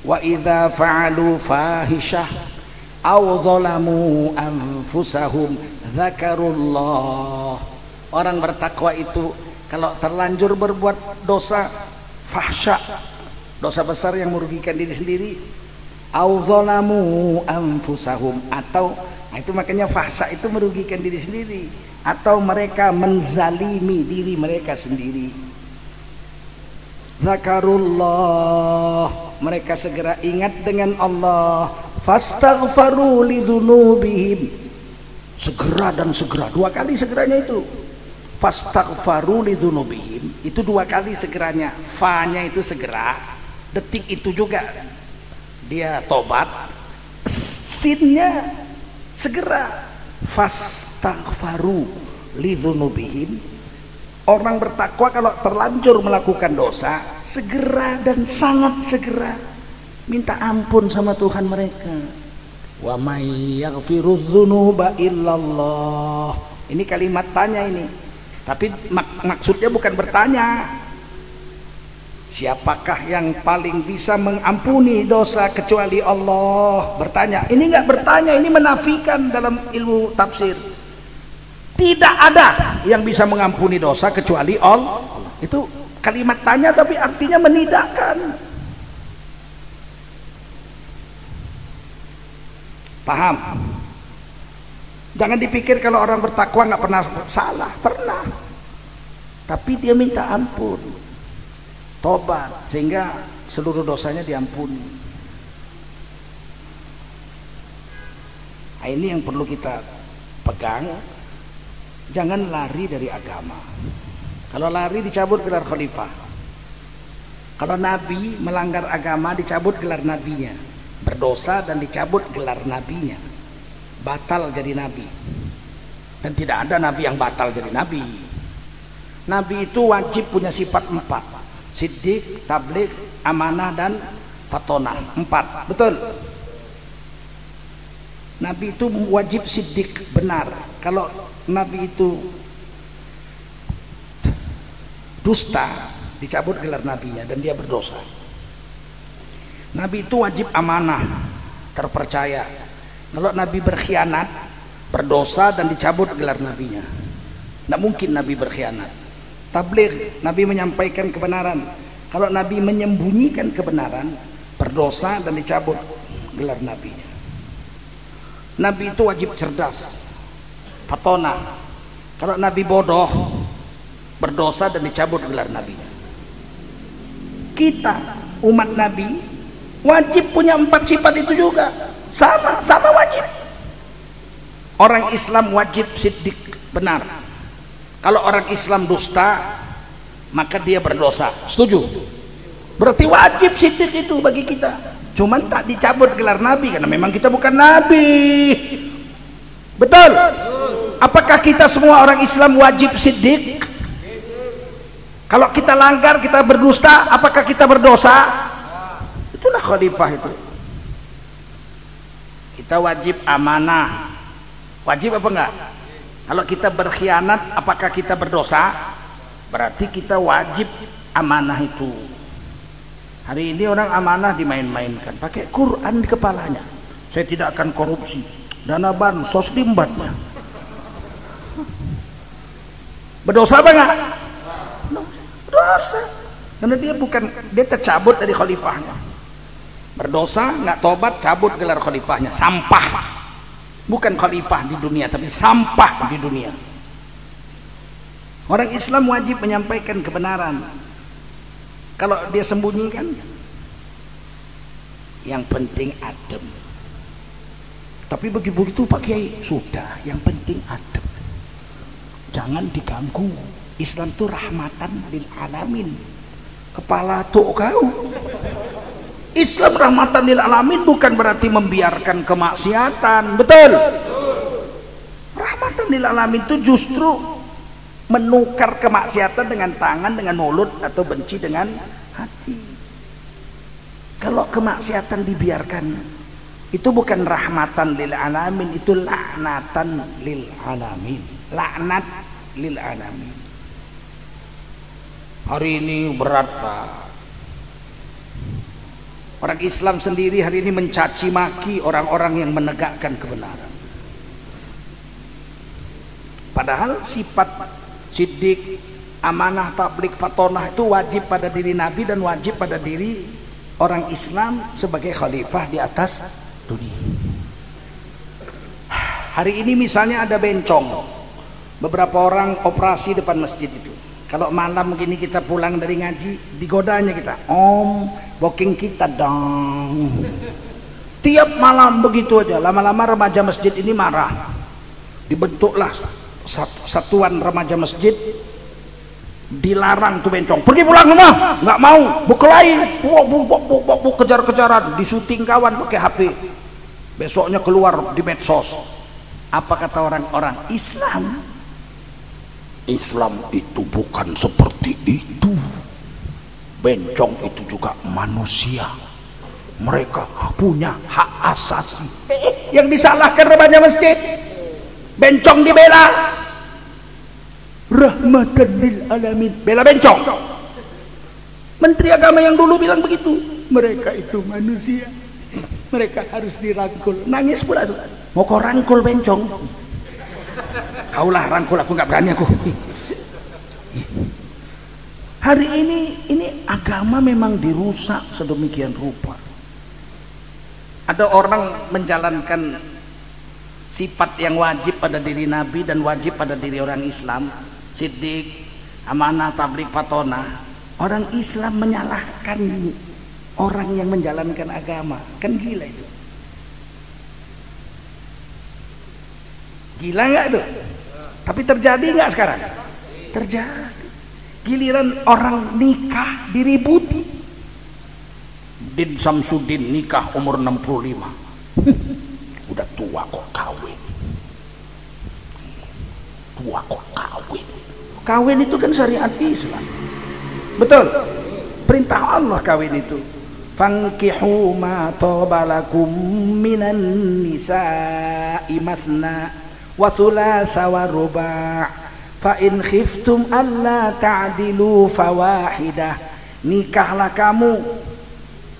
wa idza fa'alu fahisyah aw zalamu anfusahum dzakarullah. Orang bertakwa itu kalau terlanjur berbuat dosa fahsya, dosa besar yang merugikan diri sendiri, au zalamu anfusahum, atau nah itu makanya fahsya itu merugikan diri sendiri, atau mereka menzalimi diri mereka sendiri. Zakarullah, mereka segera ingat dengan Allah. Fastaghfaru lidzunubihim, segera dan segera, 2 kali segeranya itu. Fastaghfaru lidzunubihim itu 2 kali segeranya. Fa-nya itu segera, detik itu juga dia tobat. sinnya segera. Fastaghfaru lidzunubihim. Orang bertakwa kalau terlanjur melakukan dosa, segera dan sangat segera minta ampun sama Tuhan mereka. Wa may yaghfirudz dzunuba illallah. Ini kalimat tanya ini. Tapi maksudnya bukan bertanya. Siapakah yang paling bisa mengampuni dosa kecuali Allah? Bertanya. Ini enggak bertanya, ini menafikan dalam ilmu tafsir. Tidak ada yang bisa mengampuni dosa kecuali Allah. Itu kalimat tanya tapi artinya menidakkan. Paham? Jangan dipikir kalau orang bertakwa nggak pernah salah, pernah. Tapi dia minta ampun, tobat, sehingga seluruh dosanya diampuni. Nah, ini yang perlu kita pegang. Jangan lari dari agama. Kalau lari dicabut gelar khalifah. Kalau nabi melanggar agama dicabut gelar nabinya. Berdosa dan dicabut gelar nabinya. Batal jadi nabi. Dan tidak ada nabi yang batal jadi nabi. Nabi itu wajib punya sifat 4. Siddiq, tabligh, amanah dan fatonah. 4. Betul? Nabi itu wajib siddiq, benar. Kalau nabi itu dusta, dicabut gelar nabinya dan dia berdosa. Nabi itu wajib amanah, terpercaya. Kalau nabi berkhianat, berdosa dan dicabut gelar nabinya. Tidak mungkin nabi berkhianat. Tabligh, nabi menyampaikan kebenaran. Kalau nabi menyembunyikan kebenaran, berdosa dan dicabut gelar nabinya. Nabi itu wajib cerdas, fatonah. Kalau nabi bodoh, berdosa dan dicabut gelar nabinya. Kita umat nabi wajib punya 4 sifat itu juga, sama wajib. Orang Islam wajib siddiq, benar. Kalau orang Islam dusta, maka dia berdosa. Setuju? Berarti wajib siddiq itu bagi kita. Cuman tak dicabut gelar nabi karena memang kita bukan nabi. Betul? Apakah kita semua orang Islam wajib siddiq? Kalau kita langgar, kita berdusta, apakah kita berdosa? Itulah khalifah itu. Kita wajib amanah. Wajib apa enggak? Kalau kita berkhianat, apakah kita berdosa? Berarti kita wajib amanah itu. Hari ini orang amanah dimain-mainkan, pakai Quran di kepalanya. Saya tidak akan korupsi, dana bansos diembatnya. Berdosa apa enggak? Dosa. Karena dia tercabut dari khalifahnya. Berdosa, enggak tobat, cabut gelar khalifahnya. Sampah. Bukan khalifah di dunia, tapi sampah di dunia. Orang Islam wajib menyampaikan kebenaran. Kalau dia sembunyikan, yang penting adem. Tapi begitu Pak Kiai, sudah, yang penting adem. Jangan diganggu. Islam itu rahmatan lil alamin. Kepala tuh kau. Islam rahmatan lil alamin bukan berarti membiarkan kemaksiatan. Betul? Rahmatan lil alamin itu justru menukar kemaksiatan dengan tangan, dengan mulut, atau benci dengan hati. Kalau kemaksiatan dibiarkan, itu bukan rahmatan lil alamin, itu laknatan lil alamin. Laknat lil alamin. Hari ini berat, Pak. Orang Islam sendiri hari ini mencaci maki orang-orang yang menegakkan kebenaran. Padahal sifat siddiq, amanah, tabligh, fatonah itu wajib pada diri Nabi dan wajib pada diri orang Islam sebagai khalifah di atas dunia. Hari ini misalnya ada bencong, beberapa orang operasi depan masjid itu. Kalau malam begini kita pulang dari ngaji, digodanya kita, om booking kita dong. Tiap malam begitu aja. Lama-lama remaja masjid ini marah. Dibentuklah satuan remaja masjid, dilarang tuh bencong, pergi pulang rumah, nggak mau, berkelahi, kejar-kejaran, disuting kawan pakai HP. Besoknya keluar di medsos. Apa kata orang-orang Islam? Islam itu bukan seperti itu. Bencong itu juga manusia. Mereka punya hak asasi. Yang disalahkan remaja masjid, bencong dibela. Rahmatan lil alamin, bela bencong. Menteri agama yang dulu bilang begitu. Mereka itu manusia, mereka harus dirangkul. Nangis pula tuh. Mau kau rangkul bencong? Kaulah rangkul, aku nggak berani aku. Hari ini agama memang dirusak sedemikian rupa. Ada orang menjalankan sifat yang wajib pada diri Nabi dan wajib pada diri orang Islam, siddiq, amanah, tabligh, fatona. Orang Islam menyalahkan orang yang menjalankan agama, kan gila itu. Gila nggak tuh? Tapi terjadi nggak sekarang? Terjadi. Giliran orang nikah diributi. Din Samsudin nikah umur 65. Udah tua kok kawin. Tua kok kawin. Kawin itu kan syariat Islam. Betul? Perintah Allah kawin itu. Fankihu ma tabalakum minan nisa'i mathna wa thulatha wa ruba' fa in khiftum alla ta'dilu fawahidah. Nikahlah kamu,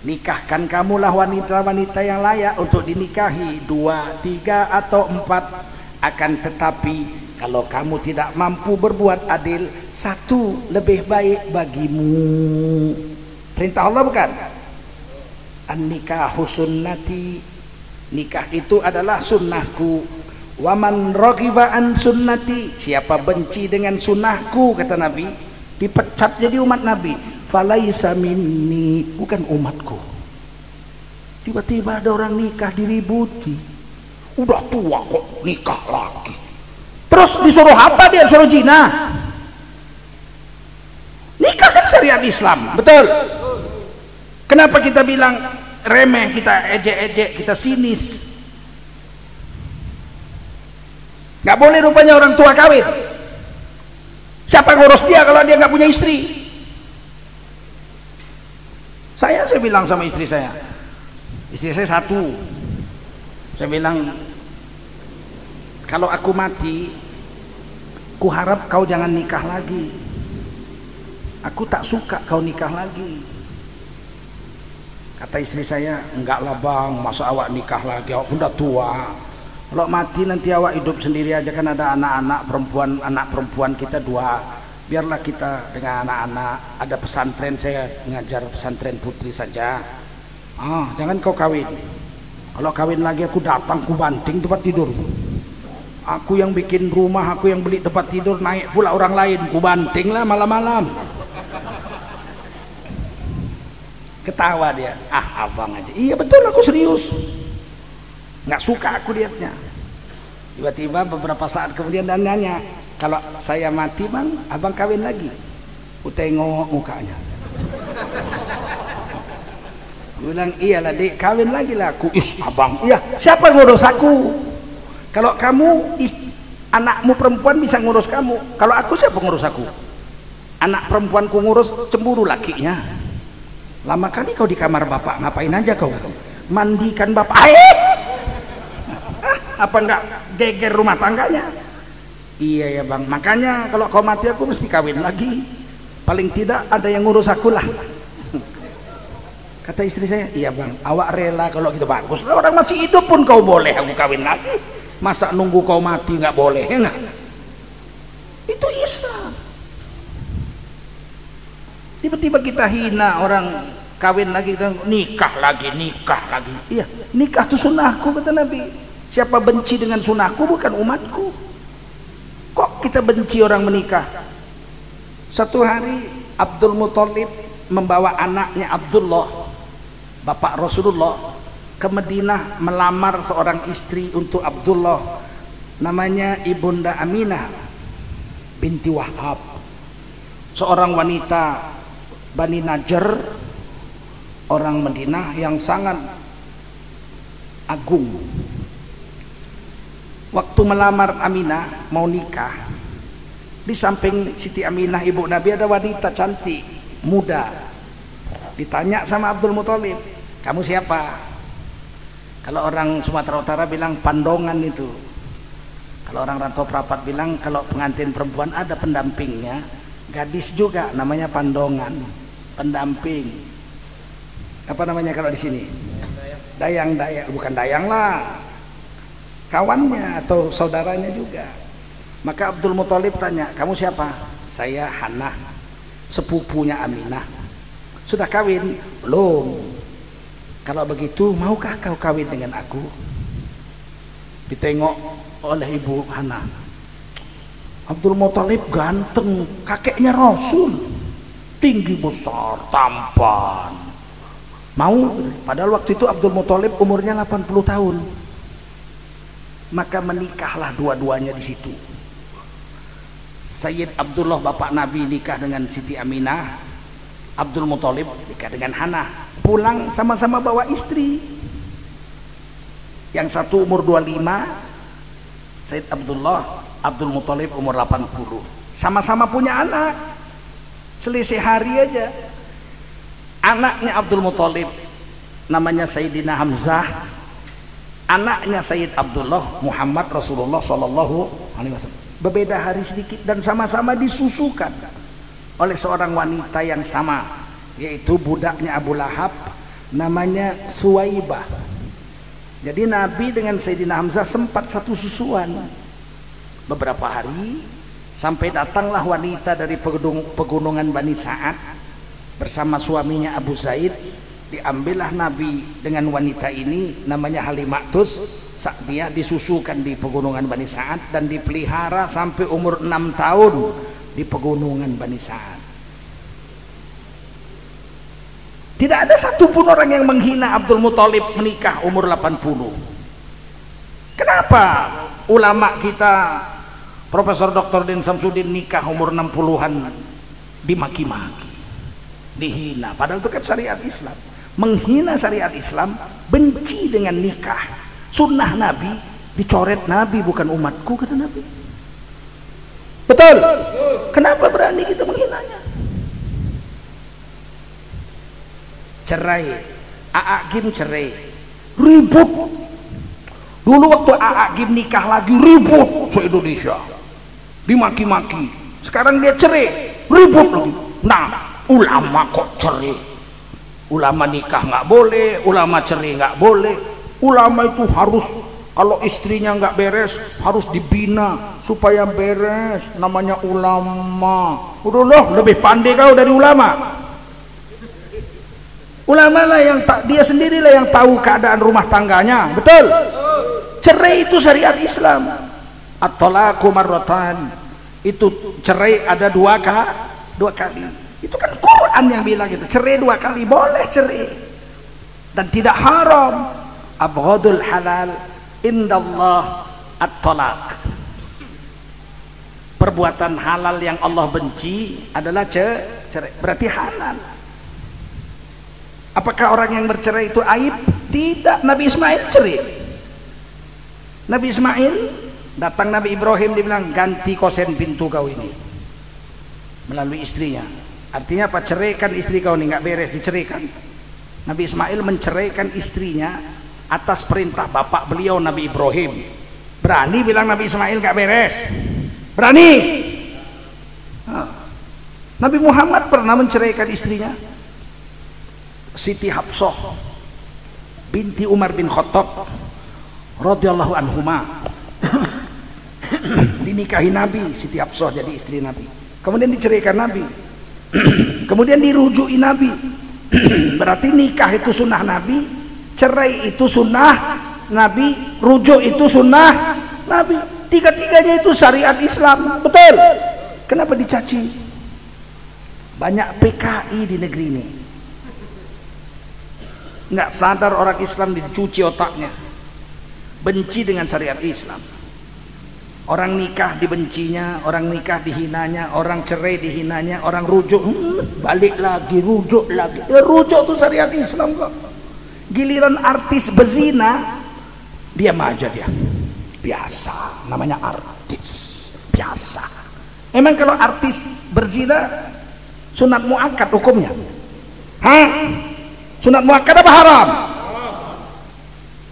nikahkan kamulah wanita-wanita yang layak untuk dinikahi, 2, 3 atau 4. Akan tetapi kalau kamu tidak mampu berbuat adil, 1 lebih baik bagimu. Perintah Allah bukan? An-nikahu sunnati, nikah itu adalah sunnahku. Waman raghiba an sunnati, siapa benci dengan sunnahku, kata Nabi, dipecat jadi umat Nabi. Falaisa minni, bukan umatku. Tiba-tiba ada orang nikah diributi. Udah tua kok nikah lagi. Terus disuruh apa dia? Suruh zina. Nikah kan syariat Islam, betul? Kenapa kita bilang remeh, kita ejek-ejek, kita sinis? Nggak boleh rupanya orang tua kawin. Siapa ngurus dia kalau dia nggak punya istri? Saya bilang sama istri saya 1. Saya bilang, kalau aku mati, ku harap kau jangan nikah lagi. Aku tak suka kau nikah lagi. Kata istri saya, enggak lah bang, masa awak nikah lagi, awak udah tua. Kalau mati nanti awak hidup sendiri aja, kan ada anak perempuan kita 2. Biarlah kita dengan anak-anak, ada pesantren, saya ngajar pesantren putri saja. Jangan kau kawin. Kalau kawin lagi aku datang, ku banting tempat tidur. Aku yang bikin rumah, aku yang beli tempat tidur, naik pula orang lain, ku banting lah malam-malam. Ketawa dia, abang aja. Iya betul, aku serius. Nggak suka aku lihatnya. Tiba-tiba beberapa saat kemudian dan nanya, kalau saya mati bang, abang kawin lagi? Aku tengok mukanya. Aku bilang, iyalah dek, kawin lagi lah. Aku, abang, iya, siapa ngurus aku? Kalau kamu anakmu perempuan bisa ngurus kamu, kalau aku siapa ngurus aku? Anak perempuanku ngurus, cemburu lakinya. Lama kali kau di kamar bapak, ngapain aja kau? Mandikan bapak. Apa enggak geger rumah tangganya? Iya ya bang, makanya kalau kau mati aku mesti kawin lagi. Paling tidak ada yang ngurus aku lah. Kata istri saya, iya bang, awak rela kalau gitu, bagus. Orang masih hidup pun kau boleh aku kawin lagi. Masa nunggu kau mati nggak boleh, ya enggak? Itu Islam. Tiba-tiba kita hina orang kawin lagi, nikah lagi. Iya, nikah itu sunnahku, kata Nabi. Siapa benci dengan sunnahku bukan umatku. Kok kita benci orang menikah? Satu hari Abdul Muthalib membawa anaknya Abdullah, bapak Rasulullah, ke Madinah melamar seorang istri untuk Abdullah, namanya Ibunda Aminah binti Wahab, seorang wanita Bani Najjar, orang Madinah yang sangat agung. Waktu melamar Aminah mau nikah, di samping Siti Aminah ibu Nabi ada wanita cantik muda. Ditanya sama Abdul Muthalib, kamu siapa? Kalau orang Sumatera Utara bilang pandongan itu. Kalau orang Rantau Prapat bilang kalau pengantin perempuan ada pendampingnya, gadis juga namanya pandongan, pendamping. Apa namanya kalau di sini? Dayang, bukan dayang lah, kawannya atau saudaranya juga. Maka Abdul Muthalib tanya, kamu siapa? Saya Hana, sepupunya Aminah. Sudah kawin? Belum. Kalau begitu maukah kau kawin dengan aku? Ditengok oleh ibu Hana. Abdul Muthalib ganteng, kakeknya Rasul, tinggi besar, tampan. Mau? Padahal waktu itu Abdul Muthalib umurnya 80 tahun. Maka menikahlah dua-duanya di situ. Sayyid Abdullah bapak Nabi nikah dengan Siti Aminah, Abdul Muthalib nikah dengan Hana. Pulang sama-sama bawa istri. Yang satu umur 25, Sayyid Abdul Muthalib umur 80. Sama-sama punya anak. Selisih hari aja. Anaknya Abdul Muthalib namanya Sayyidina Hamzah. Anaknya Sayyid Abdullah Muhammad Rasulullah Sallallahu Alaihi Wasallam. Berbeda hari sedikit dan sama-sama disusukan oleh seorang wanita yang sama, yaitu budaknya Abu Lahab, namanya Suwaibah. Jadi Nabi dengan Sayyidina Hamzah sempat satu susuan beberapa hari, sampai datanglah wanita dari pegunungan Bani Sa'ad bersama suaminya Abu Zaid. Diambillah Nabi dengan wanita ini namanya Halimatus Sa'diyah, disusukan di pegunungan Bani Sa'ad dan dipelihara sampai umur 6 tahun di pegunungan Bani Sa'ad. Tidak ada satupun orang yang menghina Abdul Muthalib menikah umur 80. Kenapa ulama kita Profesor Dr. Din Samsudin nikah umur 60-an dimaki-maki, dihina? Padahal itu kan syariat Islam. Menghina syariat Islam, benci dengan nikah, sunnah Nabi, dicoret Nabi bukan umatku, kata Nabi. Betul? Kenapa berani kita menghinanya? Cerai, A'agim cerai, ribut. Dulu waktu A'agim nikah lagi ribut se-Indonesia, dimaki-maki. Sekarang dia cerai, ribut lagi. Nah, ulama kok cerai? Ulama nikah nggak boleh, ulama cerai nggak boleh. Ulama itu harus, kalau istrinya nggak beres harus dibina supaya beres, namanya ulama. Udah loh, lebih pandai kau dari ulama. Ulama lah yang dia sendirilah yang tahu keadaan rumah tangganya, betul? Cerai itu syariat Islam. At-talaqu marratan, itu cerai ada dua kali. Itu kan Quran yang bilang gitu, cerai 2 kali, boleh cerai dan tidak haram. Abghadul halal indallah at-talaq. Perbuatan halal yang Allah benci adalah cerai, berarti halal. Apakah orang yang bercerai itu aib? Tidak. Nabi Ismail cerai. Nabi Ismail datang Nabi Ibrahim, dibilang ganti kosen pintu kau ini melalui istrinya. Artinya apa? Ceraikan istri kau ini, nggak beres, diceraikan. Nabi Ismail menceraikan istrinya atas perintah bapak beliau Nabi Ibrahim. Berani bilang Nabi Ismail nggak beres? Berani? Nabi Muhammad pernah menceraikan istrinya, Siti Hafsah binti Umar bin Khattab radhiyallahu anhuma. Dinikahi Nabi, Siti Hafsah jadi istri Nabi. Kemudian diceraikan Nabi. Kemudian dirujui Nabi. Berarti nikah itu sunnah Nabi, cerai itu sunnah Nabi, rujuk itu sunnah Nabi. Tiga-tiganya itu syariat Islam, betul? Kenapa dicaci? Banyak PKI di negeri ini nggak sadar orang Islam dicuci otaknya, benci dengan syariat Islam. Orang nikah dibencinya, orang nikah dihinanya, orang cerai dihinanya, orang rujuk balik lagi, rujuk lagi. Ya, rujuk itu syariat Islam kok. Giliran artis bezina diam aja dia, biasa, namanya artis, biasa. Emang kalau artis berzina sunat muakkad hukumnya? Hah? Sunat muakkad apa haram?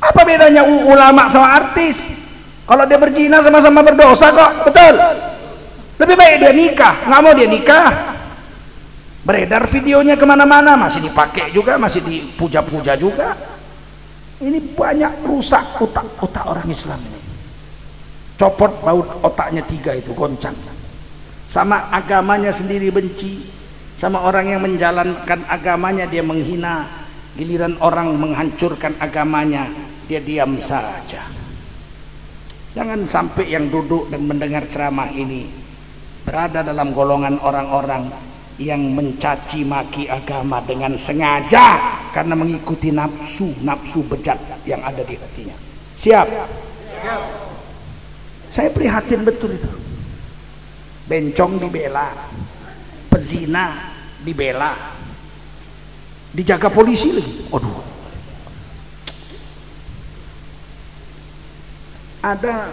Apa bedanya ulama sama artis? Kalau dia berzina sama-sama berdosa kok, betul? Lebih baik dia nikah. Nggak mau dia nikah, beredar videonya kemana-mana, masih dipakai juga, masih dipuja-puja juga. Ini banyak rusak otak orang Islam ini. Copot baut otaknya 3 itu, goncang. Sama agamanya sendiri benci, sama orang yang menjalankan agamanya dia menghina. Giliran orang menghancurkan agamanya, dia diam saja. Jangan sampai yang duduk dan mendengar ceramah ini berada dalam golongan orang-orang yang mencaci maki agama dengan sengaja karena mengikuti nafsu bejat yang ada di hatinya. Siap? Siap. Saya prihatin betul itu. Bencong dibela, pezina dibela, dijaga polisi lagi. Aduh. Ada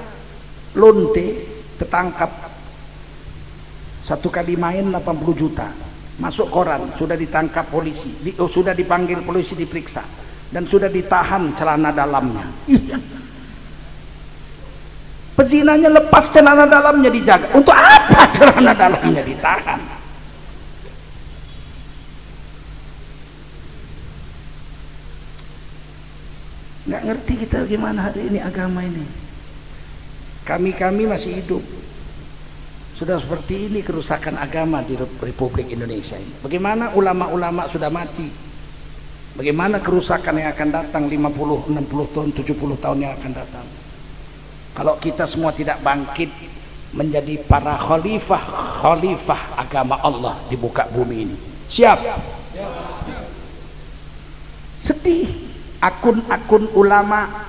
lonte ketangkap, 1 kali main 80 juta, masuk koran, sudah ditangkap polisi, sudah dipanggil polisi, diperiksa, dan sudah ditahan celana dalamnya. Pezinanya lepas celana dalamnya dijaga. Untuk apa celana dalamnya ditahan? Nggak ngerti kita gimana hari ini agama ini. Kami masih hidup. Sudah seperti ini kerusakan agama di Republik Indonesia ini. Bagaimana ulama-ulama sudah mati? Bagaimana kerusakan yang akan datang 50, 60 tahun, 70 tahun yang akan datang? Kalau kita semua tidak bangkit menjadi para khalifah agama Allah di muka bumi ini. Siap? Sedih. Akun-akun ulama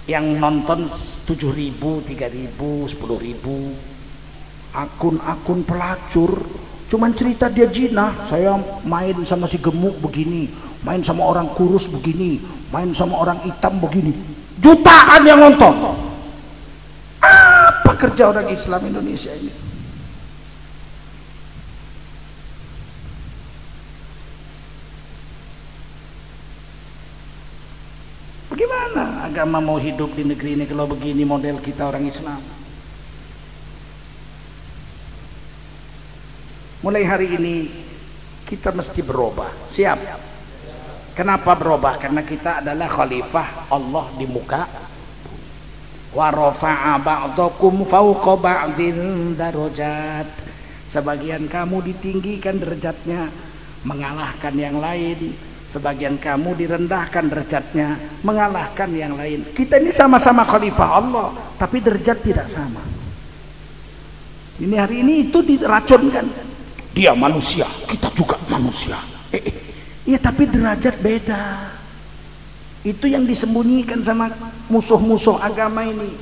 yang nonton 7.000, 3.000, 10.000. Akun-akun pelacur cuman cerita dia zina, saya main sama si gemuk begini, main sama orang kurus begini, main sama orang hitam begini. Jutaan yang nonton. Apa kerja orang Islam Indonesia ini? Bagaimana agama mau hidup di negeri ini kalau begini model kita orang Islam? Mulai hari ini kita mesti berubah. Siap? Kenapa berubah? Karena kita adalah khalifah Allah di muka. Wa rafa'a ba'dakum fawqa ba'din darajat. Sebagian kamu ditinggikan derajatnya mengalahkan yang lain, sebagian kamu direndahkan derajatnya mengalahkan yang lain. Kita ini sama-sama khalifah Allah, tapi derajat tidak sama. Ini hari ini itu diracunkan. Dia manusia, kita juga manusia. Iya, tapi derajat beda. Itu yang disembunyikan sama musuh-musuh agama ini.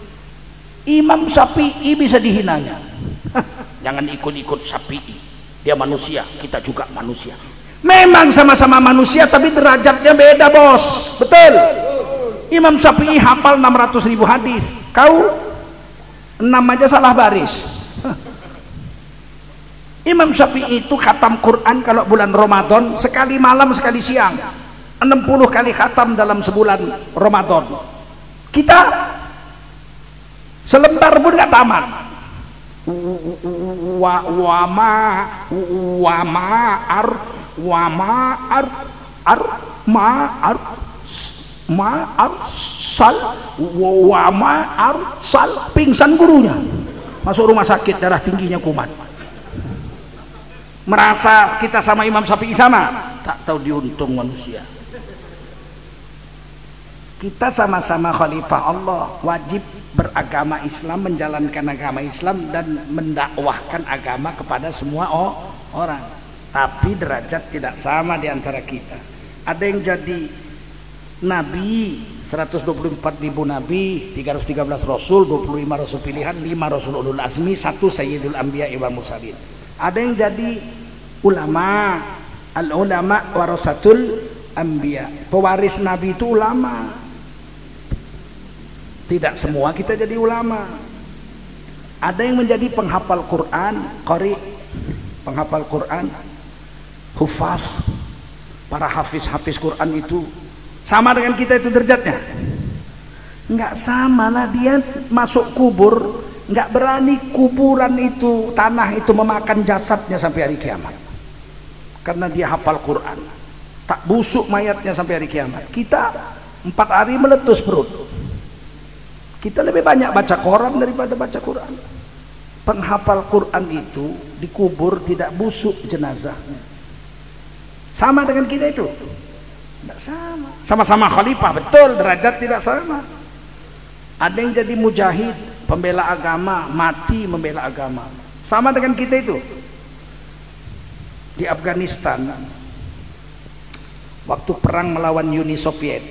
Imam Syafi'i bisa dihinanya. Jangan ikut-ikut Syafi'i, dia manusia, kita juga manusia. Memang sama-sama manusia, tapi derajatnya beda, bos. Betul? Imam Syafi'i hafal 600.000 hadis, kau 6 aja salah baris. Imam Syafi'i itu khatam Quran kalau bulan Ramadan sekali malam sekali siang, 60 kali khatam dalam sebulan Ramadan. Kita selembar pun nggak tamat. Sal pingsan gurunya, masuk rumah sakit, darah tingginya kumat. Merasa kita sama Imam Syafi'i sama, tak tahu diuntung manusia. Kita sama-sama khalifah Allah, wajib beragama Islam, menjalankan agama Islam dan mendakwahkan agama kepada semua orang. Tapi derajat tidak sama di antara kita. Ada yang jadi nabi, 124.000 nabi, 313 rasul, 25 rasul pilihan, 5 rasul ulul azmi, 1 sayyidul anbiya wal mursalin. Ada yang jadi ulama, al-ulama warasatul anbiya, pewaris nabi itu ulama. Tidak semua kita jadi ulama. Ada yang menjadi penghafal Quran, qari, penghafal Quran, hufaz. Para hafiz Quran itu sama dengan kita itu derajatnya? Enggak sama lah, dia masuk kubur enggak berani kuburan itu, tanah itu memakan jasadnya sampai hari kiamat. Karena dia hafal Quran. Tak busuk mayatnya sampai hari kiamat. Kita 4 hari meletus perut. Kita lebih banyak baca koran daripada baca Quran. Penghafal Quran itu dikubur tidak busuk jenazahnya. Sama dengan kita itu? Tidak sama. Sama-sama khalifah, betul, derajat tidak sama. Ada yang jadi mujahid, pembela agama, mati membela agama. Sama dengan kita itu. Di Afghanistan, waktu perang melawan Uni Soviet,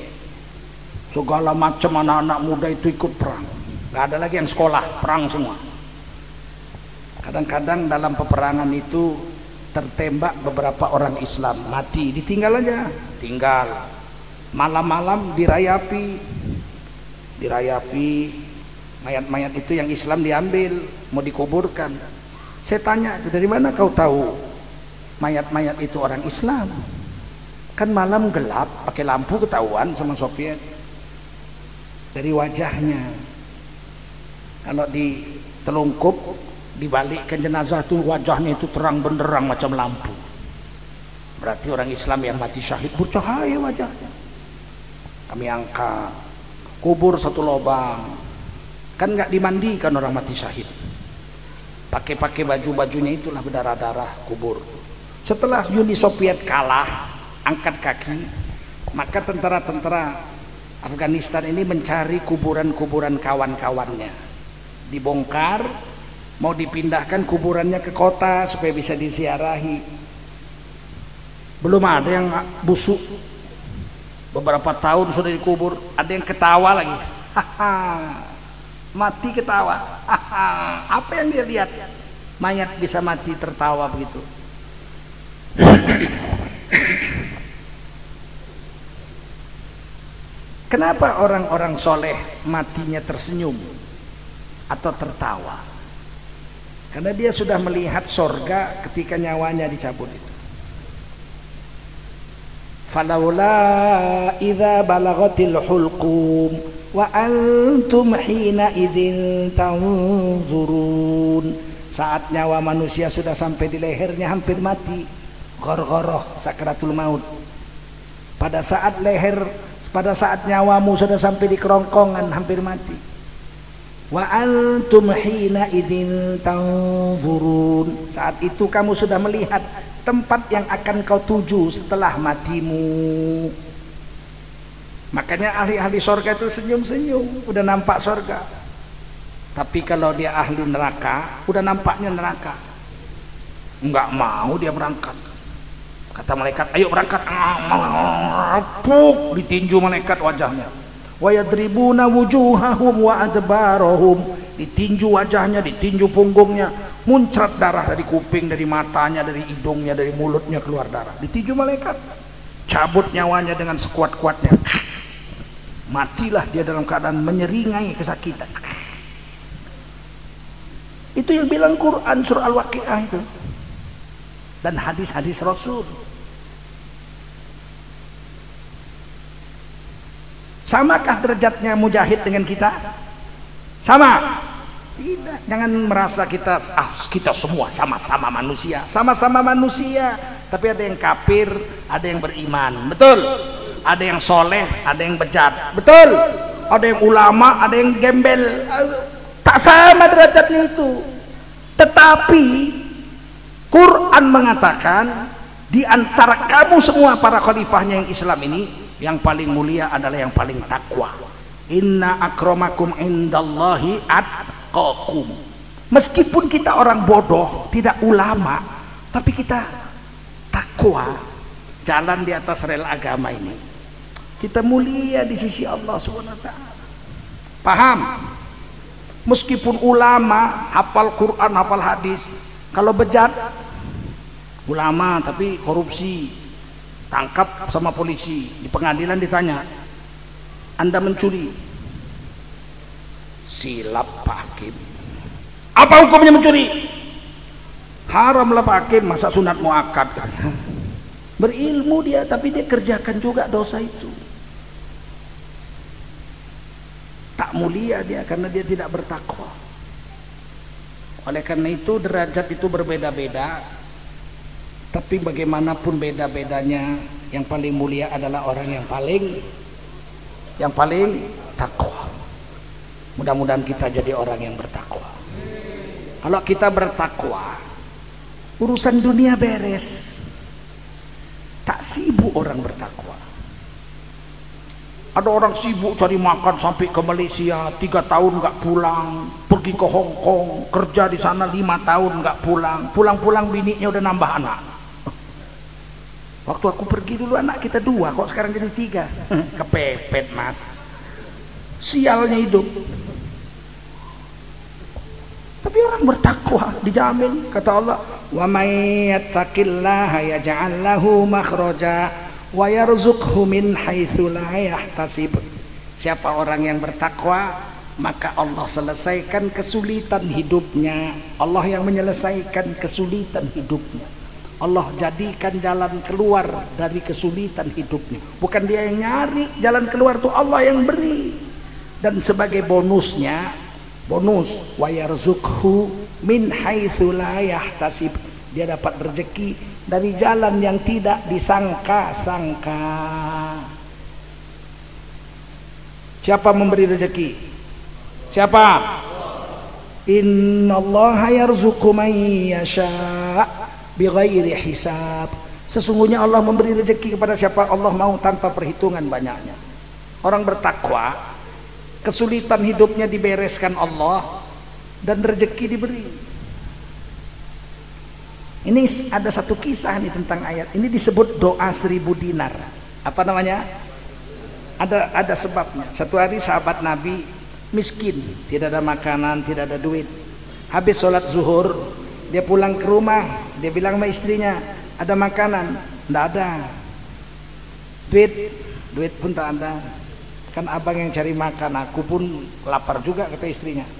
segala macam anak-anak muda itu ikut perang. Gak ada lagi yang sekolah, perang semua. Kadang-kadang dalam peperangan itu tertembak beberapa orang Islam, mati, ditinggal aja, tinggal. Malam-malam dirayapi, mayat-mayat itu yang Islam diambil, mau dikuburkan. Saya tanya, dari mana kau tahu mayat-mayat itu orang Islam? Kan malam gelap, pakai lampu ketahuan sama Soviet. Dari wajahnya, kalau ditelungkup, dibalikkan jenazah itu wajahnya itu terang benderang macam lampu. Berarti orang Islam yang mati syahid bercahaya wajahnya. Kami angkat, kubur satu lubang. Kan nggak dimandikan orang mati syahid. Pakai baju-bajunya itulah berdarah-darah kubur. Setelah Uni Soviet kalah, angkat kaki, maka tentara-tentara Afghanistan ini mencari kuburan-kuburan kawan-kawannya. Dibongkar, mau dipindahkan kuburannya ke kota supaya bisa diziarahi. Belum ada yang busuk, beberapa tahun sudah dikubur. Ada yang ketawa lagi, mati ketawa. Apa yang dia lihat? Mayat bisa mati tertawa begitu. Kenapa orang-orang soleh matinya tersenyum atau tertawa? Karena dia sudah melihat sorga ketika nyawanya dicabut itu. Falaula idza balagatil hulqum wa antum hina idzin tanzurun. Saat nyawa manusia sudah sampai di lehernya hampir mati, ghar-gharah sakratul maut. Pada saat nyawamu sudah sampai di kerongkongan hampir mati. Wa antum hina idzin tanzurun. Saat itu kamu sudah melihat tempat yang akan kau tuju setelah matimu. Makanya ahli-ahli surga itu senyum-senyum, udah nampak surga. Tapi kalau dia ahli neraka, udah nampaknya neraka, enggak mau dia berangkat. Kata malaikat, ayo berangkat. Puk, ditinju malaikat wajahnya. Wa yadribuna wujuhahum wa adbarahum. Ditinju wajahnya, ditinju punggungnya, muncrat darah dari kuping, dari matanya, dari hidungnya, dari mulutnya keluar darah. Ditinju malaikat, cabut nyawanya dengan sekuat-kuatnya. Matilah dia dalam keadaan menyeringai kesakitan. Itu yang bilang Quran surah Al-Waqiah itu, dan hadis-hadis Rasul. Samakah derajatnya mujahid dengan kita? Sama? Tidak. Jangan merasa kita semua sama-sama manusia. Sama-sama manusia, tapi ada yang kafir, ada yang beriman. Betul? Ada yang soleh, ada yang bejat. Betul? Ada yang ulama, ada yang gembel. Tak sama derajatnya itu. Tetapi Quran mengatakan, di antara kamu semua para khalifahnya yang Islam ini, yang paling mulia adalah yang paling takwa. Inna akramakum indallahi atqakum. Meskipun kita orang bodoh, tidak ulama, tapi kita takwa, jalan di atas rel agama ini, kita mulia di sisi Allah SWT. Paham? Meskipun ulama, hafal Quran, hafal hadis, kalau bejat, ulama tapi korupsi, tangkap sama polisi, di pengadilan ditanya, Anda mencuri, Silap Pak Hakim. Apa hukumnya mencuri? Haram lah Pak Hakim, masa sunat muakkad kan? Berilmu dia, tapi dia kerjakan juga dosa itu. Tak mulia dia karena dia tidak bertakwa. Oleh karena itu derajat itu berbeda-beda, tapi bagaimanapun beda-bedanya, yang paling mulia adalah orang yang paling takwa. Mudah-mudahan kita jadi orang yang bertakwa. Kalau kita bertakwa, urusan dunia beres. Tak sibuk orang bertakwa. Ada orang sibuk cari makan sampai ke Malaysia 3 tahun nggak pulang, pergi ke Hong Kong kerja di sana 5 tahun nggak pulang, pulang-pulang bininya udah nambah anak. Waktu aku pergi dulu anak kita 2, kok sekarang jadi 3. Kepepet mas, sialnya hidup. Tapi orang bertakwa dijamin, kata Allah, wa may yattaqillaha yaj'al lahu makhraja wa yarzuqhu min haitsu la yahtasib. Siapa orang yang bertakwa, maka Allah selesaikan kesulitan hidupnya. Allah yang menyelesaikan kesulitan hidupnya. Allah jadikan jalan keluar dari kesulitan hidupnya. Bukan dia yang nyari jalan keluar, tuh Allah yang beri. Dan sebagai bonusnya, bonus wa yarzuqhu min haitsu la yahtasib, dia dapat rezeki dari jalan yang tidak disangka-sangka. Siapa memberi rezeki? Siapa? Innallaha yarzuqu man yasha bighairi hisab. Sesungguhnya Allah memberi rezeki kepada siapa Allah mau tanpa perhitungan banyaknya. Orang bertakwa, kesulitan hidupnya dibereskan Allah dan rezeki diberi. Ini ada satu kisah nih tentang ayat ini, disebut doa 1000 dinar. Apa namanya? Ada sebabnya. Satu hari sahabat Nabi miskin, tidak ada makanan, tidak ada duit. Habis sholat zuhur, dia pulang ke rumah, dia bilang sama istrinya, ada makanan? Tidak ada. Duit pun tak ada. Kan abang yang cari makan, aku pun lapar juga, kata istrinya.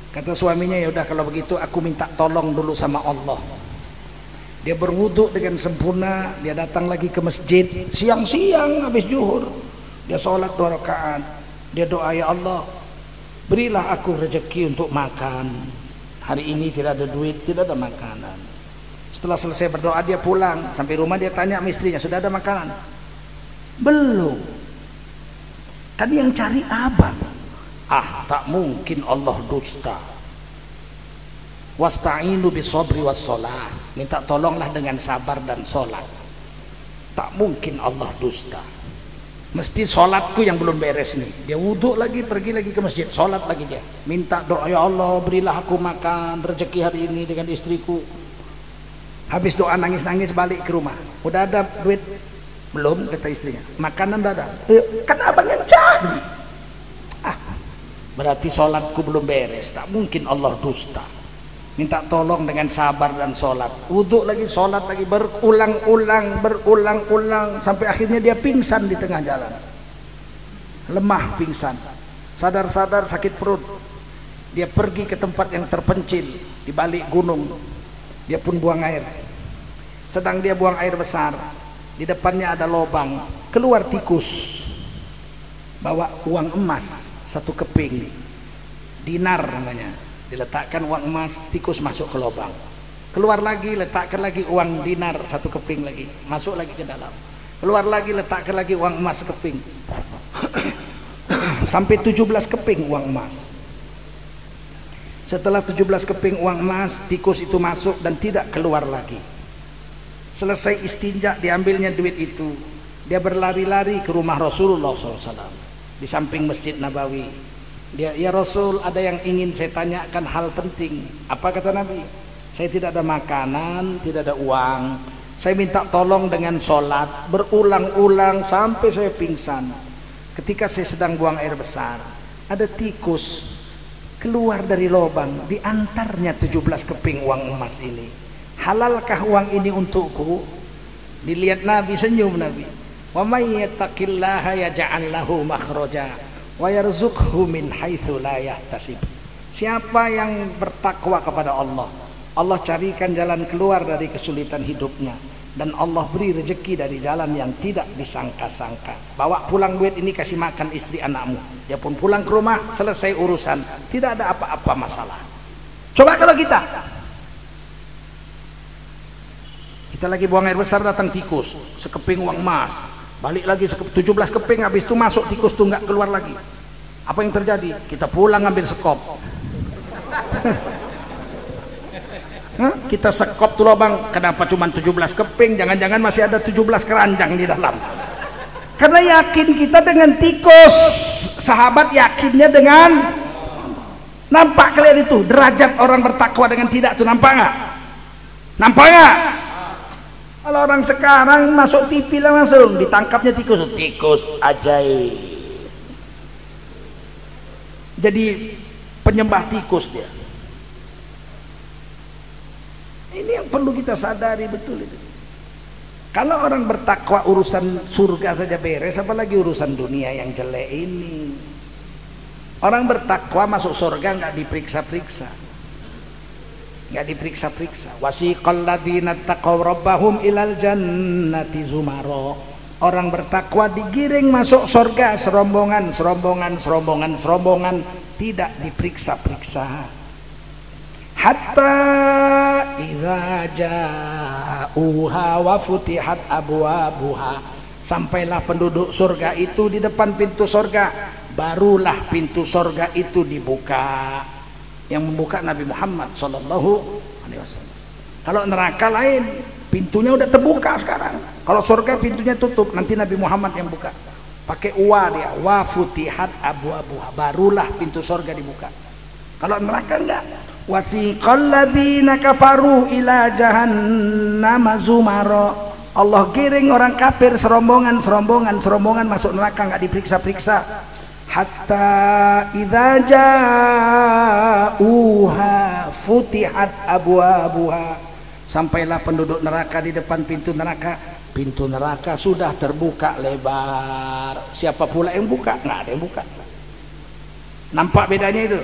Kata suaminya, ya udah kalau begitu aku minta tolong dulu sama Allah. Dia berwudu dengan sempurna, dia datang lagi ke masjid siang-siang habis zuhur, dia sholat 2 rakaat, dia doa, ya Allah berilah aku rezeki untuk makan, hari ini tidak ada duit, tidak ada makanan. Setelah selesai berdoa dia pulang, sampai rumah dia tanya sama istrinya, sudah ada makanan? Belum. Tadi yang cari abang. Tak mungkin Allah dusta. Wasta'inu bisabri wassalah, minta tolonglah dengan sabar dan sholat. Tak mungkin Allah dusta. Mesti sholatku yang belum beres nih. Dia wudhu lagi, pergi lagi ke masjid, sholat lagi dia, minta doa, ya Allah berilah aku makan rezeki hari ini dengan istriku. Habis doa nangis-nangis balik ke rumah, udah ada duit? Belum, kata istrinya. Makanan udah ada? Kan abang yang cari. Berarti sholatku belum beres. Tak mungkin Allah dusta. Minta tolong dengan sabar dan sholat, wudhu lagi, sholat lagi, berulang-ulang sampai akhirnya dia pingsan di tengah jalan, lemah pingsan, sadar-sadar sakit perut. Dia pergi ke tempat yang terpencil di balik gunung, dia pun buang air. Sedang dia buang air besar, di depannya ada lubang, keluar tikus bawa uang emas 1 keping, dinar namanya. Diletakkan uang emas, tikus masuk ke lubang, keluar lagi, letakkan lagi uang dinar 1 keping lagi, masuk lagi ke dalam, keluar lagi, letakkan lagi uang emas 1 keping, sampai 17 keping uang emas. Setelah 17 keping uang emas, tikus itu masuk dan tidak keluar lagi. Selesai istinja, diambilnya duit itu, dia berlari-lari ke rumah Rasulullah SAW di samping Masjid Nabawi. Dia, ya Rasul, ada yang ingin saya tanyakan, hal penting. Apa kata Nabi? Saya tidak ada makanan, tidak ada uang, saya minta tolong dengan sholat berulang-ulang sampai saya pingsan. Ketika saya sedang buang air besar, ada tikus keluar dari lubang, diantarnya 17 keping uang emas ini. Halalkah uang ini untukku? Dilihat Nabi, senyum Nabi. Wa may yattaqillaha yaj'al lahu makhraja wa yarzuqhu min haitsu la yahtasib. Siapa yang bertakwa kepada Allah, Allah carikan jalan keluar dari kesulitan hidupnya, dan Allah beri rezeki dari jalan yang tidak disangka-sangka. Bawa pulang duit ini, kasih makan istri anakmu, dia pun pulang ke rumah, selesai urusan, tidak ada apa-apa masalah. Coba kalau kita lagi buang air besar, datang tikus, sekeping uang emas, balik lagi 17 keping, habis itu masuk tikus tuh nggak keluar lagi. Apa yang terjadi? Kita pulang ambil sekop. Kita sekop tuh lubang, kenapa cuma 17 keping? Jangan-jangan masih ada 17 keranjang di dalam. Karena yakin kita dengan tikus. Sahabat yakinnya dengan, nampak kalian itu derajat orang bertakwa dengan tidak tuh, nampak nggak? Nampak nggak? Kalau orang sekarang masuk TV langsung ditangkapnya tikus, tikus ajaib. Jadi penyembah tikus dia. Ini yang perlu kita sadari betul itu. Kalau orang bertakwa urusan surga saja beres, apalagi urusan dunia yang jelek ini. Orang bertakwa masuk surga nggak diperiksa-periksa, nggak diperiksa-periksa. Wasiqal ladzina taqaw rabbahum ilal jannati zumara. Orang bertakwa digiring masuk surga serombongan, tidak diperiksa-periksa. Hatta idza ja'uha wa futihat abwabuha, sampailah penduduk surga itu di depan pintu surga, barulah pintu surga itu dibuka. Yang membuka Nabi Muhammad sallallahu alaihi wasallam. Kalau neraka lain, pintunya udah terbuka sekarang. Kalau surga pintunya tutup, nanti Nabi Muhammad yang buka. Pakai wa dia, wa futihat abwabuha, barulah pintu surga dibuka. Kalau neraka enggak. Wasiqal ladzina kafaru ila jahannam zumara. Allah giring orang kafir serombongan masuk neraka, enggak diperiksa-periksa. Hatta idza ja'uha futihat abwabuha, sampailah penduduk neraka di depan pintu neraka sudah terbuka lebar. Siapa pula yang buka? Nggak ada yang buka. Nampak bedanya itu?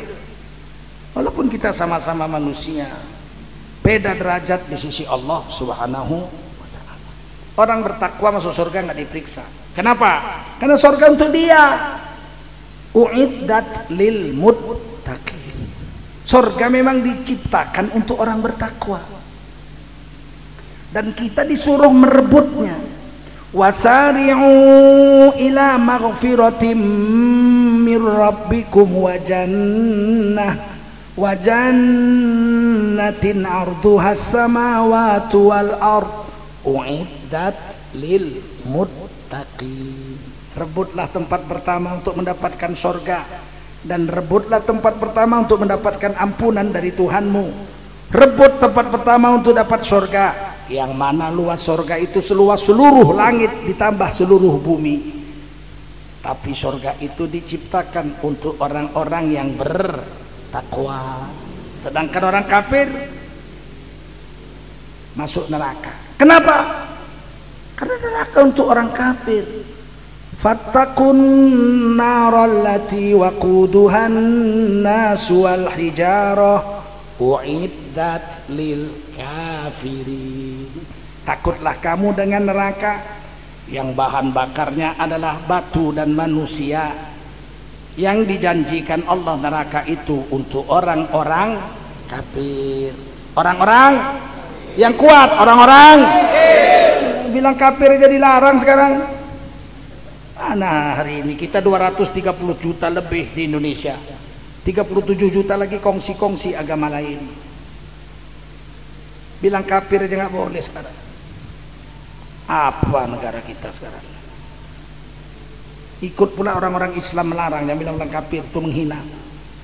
Walaupun kita sama-sama manusia, beda derajat di sisi Allah subhanahu wa ta'ala. Orang bertakwa masuk surga nggak diperiksa. Kenapa? Karena surga untuk dia. Uiddat lil muttaqin. Surga memang diciptakan untuk orang bertakwa, dan kita disuruh merebutnya. Wasari'u ila maghfiratim mir rabbikum wa jannatin arduhas samawati wal ard uiddat lil muttaqin. Rebutlah tempat pertama untuk mendapatkan surga, dan rebutlah tempat pertama untuk mendapatkan ampunan dari Tuhanmu. Rebut tempat pertama untuk dapat surga, yang mana luas surga itu seluas seluruh langit ditambah seluruh bumi. Tapi surga itu diciptakan untuk orang-orang yang bertakwa, sedangkan orang kafir masuk neraka. Kenapa? Karena neraka untuk orang kafir. Fattaqun narallati waquduhan nasu wal hijarah uiddat lil kafirin. Takutlah kamu dengan neraka yang bahan bakarnya adalah batu dan manusia, yang dijanjikan Allah neraka itu untuk orang-orang kafir, orang-orang yang kuat, orang-orang bilang kafir jadi larang sekarang. Nah, hari ini kita 230 juta lebih di Indonesia, 37 juta lagi kongsi-kongsi agama lain. Bilang kafir aja nggak boleh sekarang. Apa negara kita sekarang? Ikut pula orang-orang Islam melarang, yang bilang kafir itu menghina.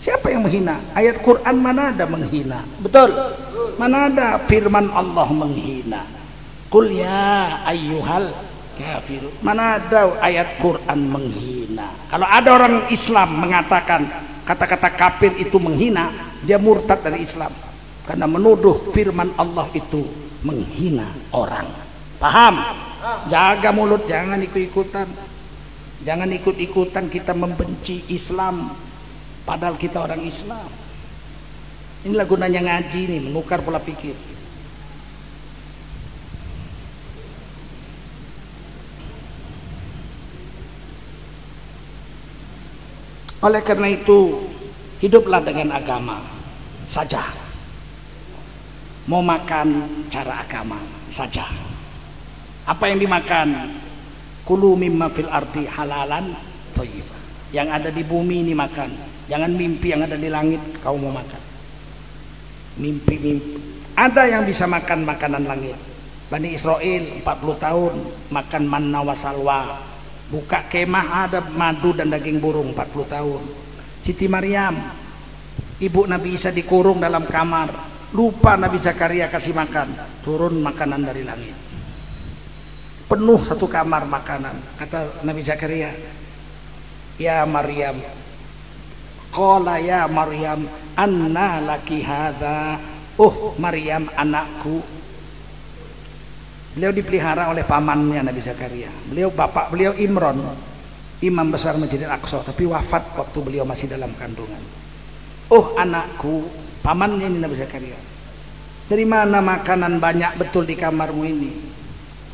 Siapa yang menghina? Ayat Quran mana ada menghina? Betul? Mana ada firman Allah menghina? Qul ya ayyuhal kafir. Mana ada ayat Quran menghina? Kalau ada orang Islam mengatakan kata-kata kafir itu menghina, dia murtad dari Islam, karena menuduh firman Allah itu menghina orang. Paham? Jaga mulut, jangan ikut-ikutan. Jangan ikut-ikutan kita membenci Islam padahal kita orang Islam. Inilah gunanya ngaji nih, menukar pola pikir. Oleh karena itu, hiduplah dengan agama saja. Mau makan cara agama saja. Apa yang dimakan? Kulu mimma fil ardi halalan thayyibah. Yang ada di bumi ini makan. Jangan mimpi yang ada di langit kau mau makan. Mimpi-mimpi. Ada yang bisa makan makanan langit. Bani Israel 40 tahun makan manna wa salwa. Buka kemah ada madu dan daging burung 40 tahun. Siti Maryam, ibu Nabi Isa dikurung dalam kamar. Lupa Nabi Zakaria kasih makan. Turun makanan dari langit. Penuh satu kamar makanan. Kata Nabi Zakaria, ya Maryam, qala ya Maryam, anna laki hadha. Oh Maryam, anakku. Beliau dipelihara oleh pamannya Nabi Zakaria. Bapak beliau Imron, imam besar Masjidil Aqsa, tapi wafat waktu beliau masih dalam kandungan. Oh anakku, pamannya ini Nabi Zakaria. Dari mana makanan banyak betul di kamarmu ini?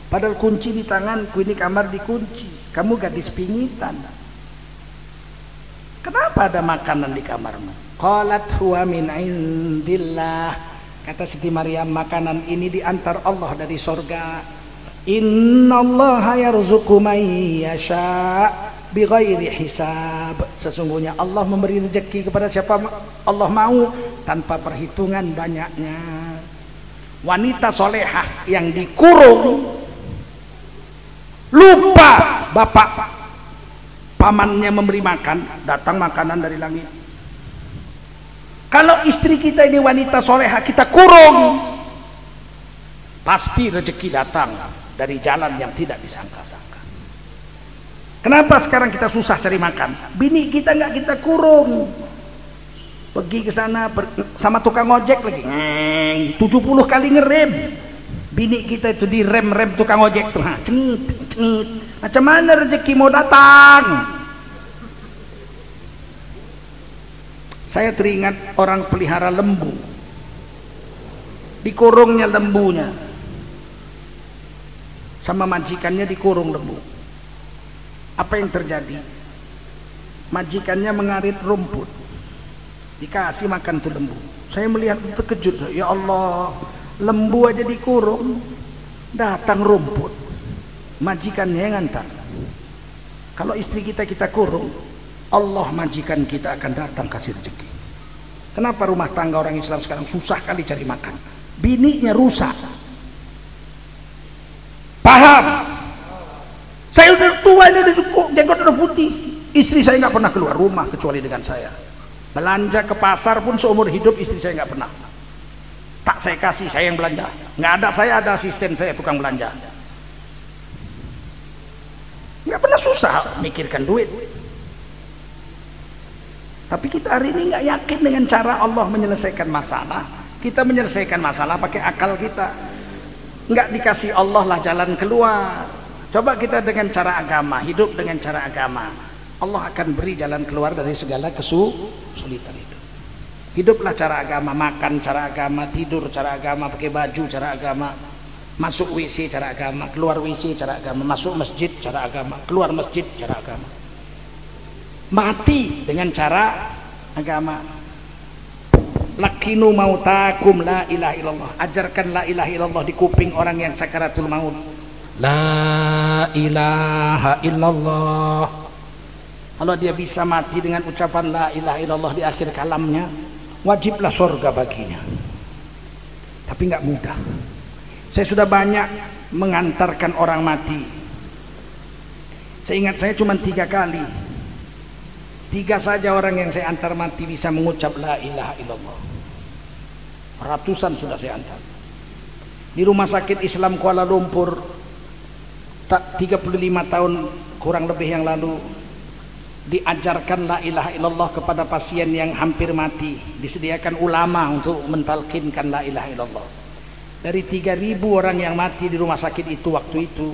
Padahal kunci di tanganku, ini kamar dikunci. Kamu gadis pingitan. Kenapa ada makanan di kamarmu? Qalat huwa min indillah. Kata Siti Maryam, makanan ini diantar Allah dari sorga. Innallaha yarzuqu man yasha bighairi hisab. Sesungguhnya Allah memberi rezeki kepada siapa Allah mau tanpa perhitungan banyaknya. Wanita solehah yang dikurung lupa bapak pamannya memberi makan, datang makanan dari langit. Kalau istri kita ini wanita soleha kita kurung, pasti rezeki datang dari jalan yang tidak disangka-sangka. Kenapa sekarang kita susah cari makan? Bini kita nggak kita kurung, pergi ke sana sama tukang ojek lagi 70 kali ngerem. Bini kita itu direm-rem tukang ojek tuh, cengit cengit. Macam mana rezeki mau datang? Saya teringat orang pelihara lembu, dikurungnya lembunya, sama majikannya dikurung lembu. Apa yang terjadi? Majikannya mengarit rumput, dikasih makan tuh lembu. Saya melihat terkejut, ya Allah, lembu aja dikurung, datang rumput, majikannya yang ngantar. Kalau istri kita kurung, Allah majikan kita akan datang kasih rezeki. Kenapa rumah tangga orang Islam sekarang susah kali cari makan? Bininya rusak. Paham? Saya udah tua ini, jenggot udah putih. Istri saya nggak pernah keluar rumah kecuali dengan saya. Belanja ke pasar pun seumur hidup istri saya nggak pernah. Tak saya kasih, saya yang belanja. Nggak ada, saya ada asisten saya tukang belanja. Nggak pernah susah mikirkan duit. Tapi kita hari ini nggak yakin dengan cara Allah menyelesaikan masalah. Kita menyelesaikan masalah pakai akal kita. Nggak dikasih Allah lah jalan keluar. Coba kita dengan cara agama, hidup dengan cara agama. Allah akan beri jalan keluar dari segala kesulitan itu. Hiduplah cara agama, makan cara agama, tidur cara agama, pakai baju cara agama, masuk WC cara agama, keluar WC cara agama, masuk masjid cara agama, keluar masjid cara agama. Mati dengan cara agama. Lakinu mautakum la ilaha illallah. Ajarkan la ilaha illallah di kuping orang yang sakaratul maut. La ilaha illallah. Kalau dia bisa mati dengan ucapan la ilaha illallah di akhir kalamnya, wajiblah surga baginya. Tapi nggak mudah. Saya sudah banyak mengantarkan orang mati. Seingat saya cuma 3 kali. 3 saja orang yang saya antar mati bisa mengucap la ilaha illallah. Ratusan sudah saya antar. Di rumah sakit Islam Kuala Lumpur 35 tahun kurang lebih yang lalu, diajarkan la ilaha illallah kepada pasien yang hampir mati. Disediakan ulama untuk mentalkinkan la ilaha illallah. Dari 3.000 orang yang mati di rumah sakit itu waktu itu,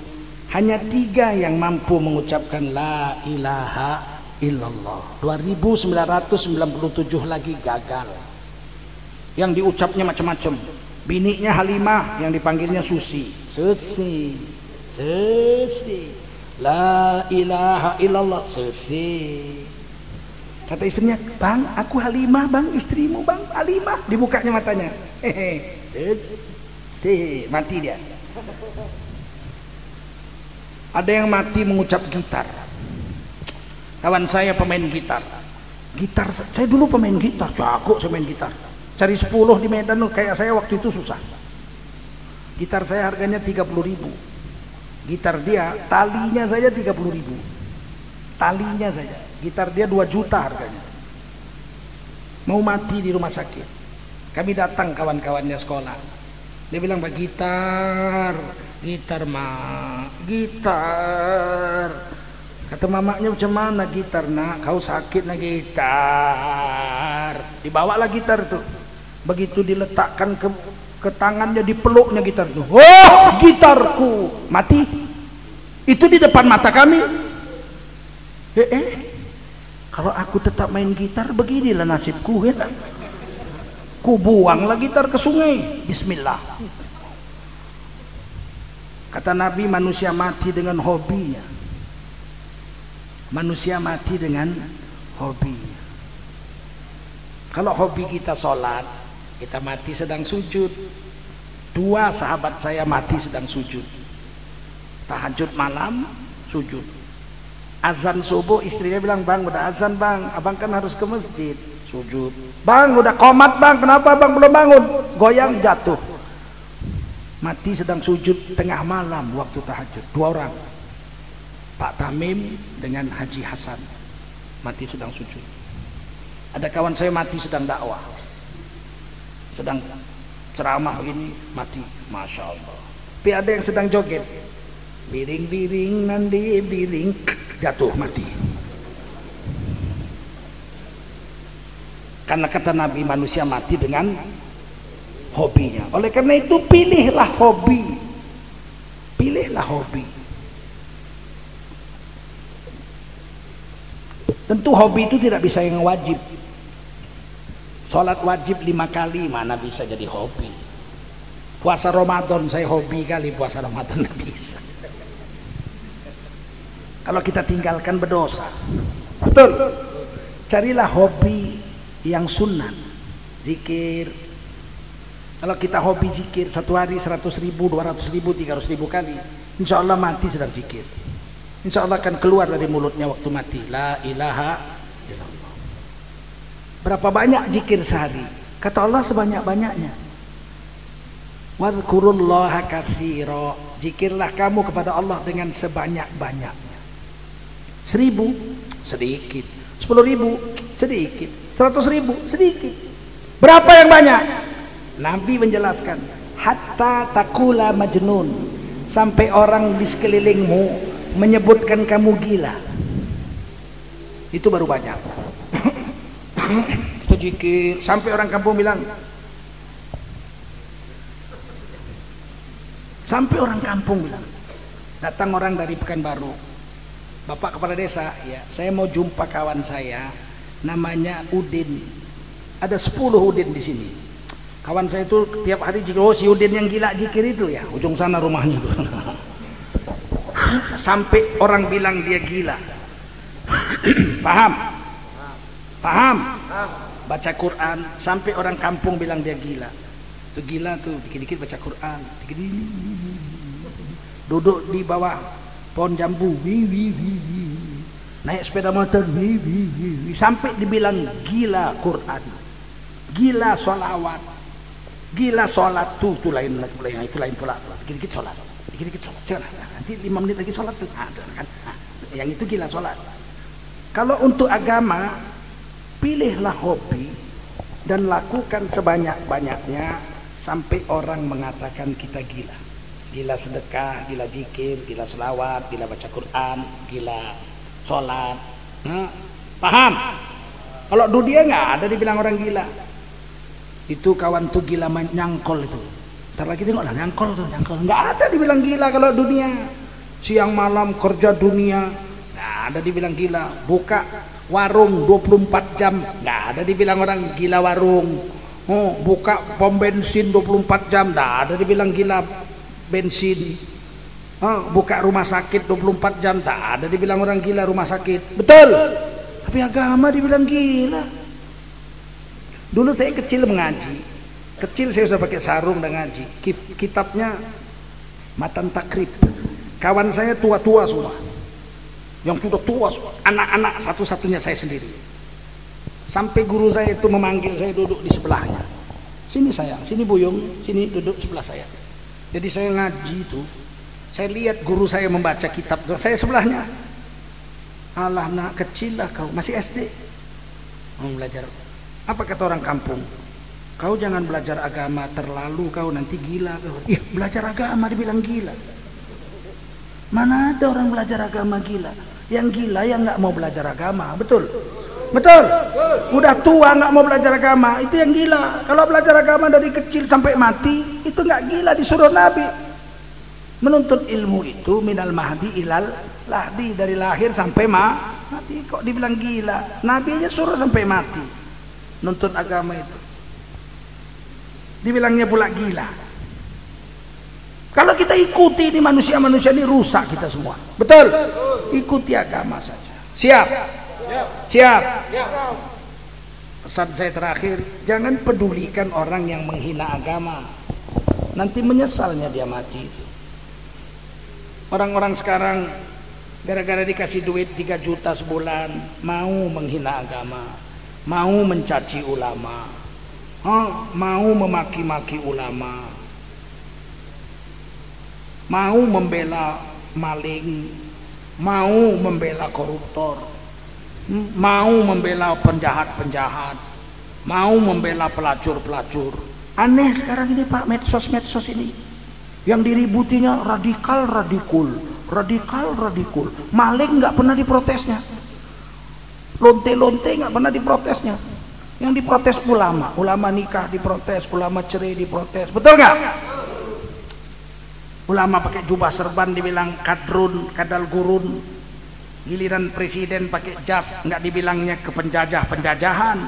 Hanya 3 yang mampu mengucapkan la ilaha illallah. 2997 lagi gagal. Yang diucapnya macam-macam. Bininya Halimah, yang dipanggilnya Susi. Susi. La ilaha illallah. Susi. Kata istrinya, bang, aku Halimah, bang, istrimu, bang, Halimah. Dibukanya matanya. Susi. Mati dia. Ada yang mati mengucap gitar. Kawan saya pemain gitar. Saya dulu pemain gitar, jago saya main gitar. Cari 10 di Medan kayak saya waktu itu susah. Gitar saya harganya 30.000. Gitar dia, talinya saja 30.000. Talinya saja. Gitar dia 2 juta harganya. Mau mati di rumah sakit. Kami datang kawan-kawannya sekolah. Dia bilang, "Pak, gitar, mak, gitar." Kata mamanya, "Macam mana gitar, nak? Kau sakit nak gitar." Dibawalah gitar tuh. Begitu diletakkan ke tangannya, dipeluknya gitar tuh. "Oh, gitarku!" Mati. Itu di depan mata kami. Kalau aku tetap main gitar, beginilah nasibku, ya. Ku buanglah gitar ke sungai. Bismillah. Kata Nabi, manusia mati dengan hobinya. Manusia mati dengan hobinya. Kalau hobi kita sholat, kita mati sedang sujud. 2 sahabat saya mati sedang sujud. Tahajud malam, sujud. Azan subuh, istrinya bilang, "Bang, udah azan, bang, abang kan harus ke masjid." Sujud. "Bang, udah qomat, bang, kenapa bang belum bangun?" Goyang, jatuh. Mati sedang sujud tengah malam waktu tahajud. 2 orang, Pak Tamim dengan Haji Hasan, mati sedang sujud. Ada kawan saya mati sedang dakwah, sedang ceramah ini, mati. Masya Allah. Tapi ada yang sedang joget, biring-biring nandi biring, jatuh, mati. Karena kata Nabi, manusia mati dengan hobinya. Oleh karena itu, pilihlah hobi. Pilihlah hobi. Tentu hobi itu tidak bisa yang wajib. Sholat wajib 5 kali, mana bisa jadi hobi. Puasa Ramadan, saya hobi kali puasa Ramadan, tidak bisa. Kalau kita tinggalkan berdosa. Betul. Carilah hobi yang sunnah. Zikir. Kalau kita hobi zikir, 1 hari 100.000, 200.000, 300.000 kali, insya Allah mati sedang zikir. Insya Allah akan keluar dari mulutnya waktu mati, la ilaha illallah. Berapa banyak zikir sehari? Kata Allah, sebanyak-banyaknya. Wadhkurullaha katsira. Zikirlah kamu kepada Allah dengan sebanyak-banyaknya. 1.000 sedikit, 10.000 sedikit, 100.000 sedikit. Berapa yang banyak? Nabi menjelaskan, hatta takula majnun, sampai orang di sekelilingmu menyebutkan kamu gila. Itu baru banyak. Zikir sampai orang kampung bilang, sampai orang kampung bilang, datang orang dari Pekanbaru, "Bapak kepala desa, ya, saya mau jumpa kawan saya, namanya Udin. Ada 10 Udin di sini. Kawan saya itu tiap hari zikir." "Oh, si Udin yang gila zikir itu ya, ujung sana rumahnya tuh." Sampai orang bilang dia gila. Paham? Paham? Baca Quran, sampai orang kampung bilang dia gila. Itu gila tuh, dikit-dikit baca Quran, dikit-dikit duduk di bawah pohon jambu, naik sepeda motor, sampai dibilang gila Quran, gila sholawat, gila sholat tuh lain itu lain pula, dikit-dikit sholat, jangan, nanti 5 menit lagi sholat tuh, kan? Yang itu gila sholat. Kalau untuk agama, pilihlah hobi dan lakukan sebanyak-banyaknya sampai orang mengatakan kita gila. Gila sedekah, gila zikir, gila selawat, gila baca Quran, gila sholat. Paham? Kalau dunia nggak ada dibilang orang gila. Itu kawan tuh gila nyangkol itu. Ntar lagi tengoklah nyangkol tuh, nyangkol. Nggak ada dibilang gila kalau dunia. siang malam kerja dunia, nggak ada dibilang gila. Buka warung 24 jam, nggak ada dibilang orang gila warung. Oh, buka pom bensin 24 jam, nggak ada dibilang gila bensin. Oh, buka rumah sakit 24 jam, nggak ada dibilang orang gila rumah sakit. Betul. Tapi agama dibilang gila. Dulu saya kecil mengaji, kecil saya sudah pakai sarung dan ngaji. Kitabnya Matan Takrib. Kawan saya tua-tua semua, yang sudah tua, anak-anak satu-satunya saya sendiri. Sampai guru saya itu memanggil saya duduk di sebelahnya. Sini sayang, sini Buyung, sini duduk sebelah saya. Jadi saya ngaji itu, saya lihat guru saya membaca kitab, saya sebelahnya. Alah nak, kecil lah kau, masih SD. Mau belajar. Apa kata orang kampung? Kau jangan belajar agama terlalu, kau nanti gila kau. Iya, belajar agama dibilang gila. Mana ada orang belajar agama gila? Yang gila yang nggak mau belajar agama, betul? Betul. Udah tua nggak mau belajar agama, itu yang gila. Kalau belajar agama dari kecil sampai mati, itu nggak gila, disuruh Nabi. Menuntut ilmu itu minal mahdi ilal lahdi, dari lahir sampai mati. Kok dibilang gila? Nabi aja suruh sampai mati. Nuntut agama itu. Dibilangnya pula gila. Kalau kita ikuti ini manusia-manusia ini rusak kita semua. Betul? Ikuti agama saja. Siap? Siap. Pesan saya terakhir, jangan pedulikan orang yang menghina agama. Nanti menyesalnya dia mati itu. Orang-orang sekarang gara-gara dikasih duit 3 juta sebulan mau menghina agama, mau mencaci ulama, mau memaki-maki ulama, mau membela maling, mau membela koruptor, mau membela penjahat-penjahat, mau membela pelacur-pelacur. Aneh sekarang ini Pak, medsos-medsos ini yang diributinya radikal. Maling nggak pernah diprotesnya, lonte-lonte nggak pernah diprotesnya. Yang diprotes ulama nikah diprotes, ulama cerai diprotes, betul nggak? Ulama pakai jubah serban dibilang kadal gurun, giliran presiden pakai jas nggak dibilangnya ke penjajahan,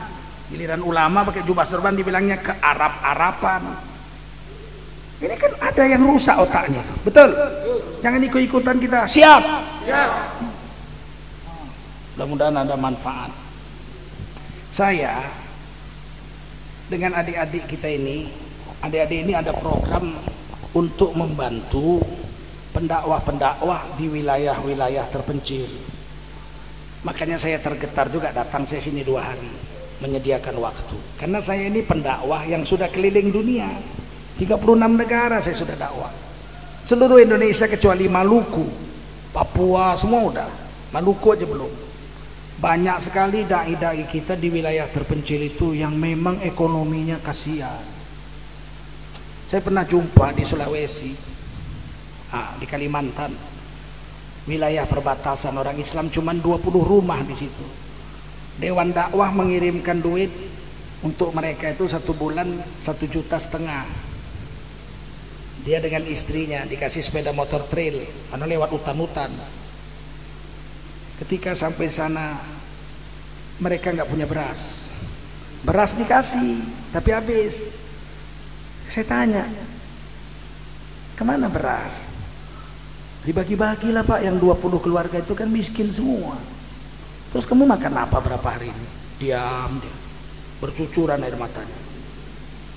giliran ulama pakai jubah serban dibilangnya ke Arab-Araban. Ini kan ada yang rusak otaknya, betul? Jangan ikut-ikutan kita. Siap? Siap. Mudah-mudahan ada manfaat. Saya dengan adik-adik kita ini, adik-adik ini ada program untuk membantu pendakwah-pendakwah di wilayah-wilayah terpencil. Makanya saya tergetar juga datang saya sini 2 hari menyediakan waktu. Karena saya ini pendakwah yang sudah keliling dunia. 36 negara saya sudah dakwah. Seluruh Indonesia kecuali Maluku, Papua semua udah. Maluku aja belum. Banyak sekali dai-dai kita di wilayah terpencil itu yang memang ekonominya kasihan. Saya pernah jumpa di Sulawesi, di Kalimantan, wilayah perbatasan orang Islam cuma 20 rumah di situ. Dewan dakwah mengirimkan duit untuk mereka itu 1 bulan 1,5 juta. Dia dengan istrinya dikasih sepeda motor trail karena lewat hutan-hutan. Ketika sampai sana mereka nggak punya beras. Beras dikasih tapi habis. Saya tanya, kemana beras? Dibagi-bagilah Pak, yang 20 keluarga itu kan miskin semua. Terus kamu makan apa berapa hari ini? Diam dia, bercucuran air matanya.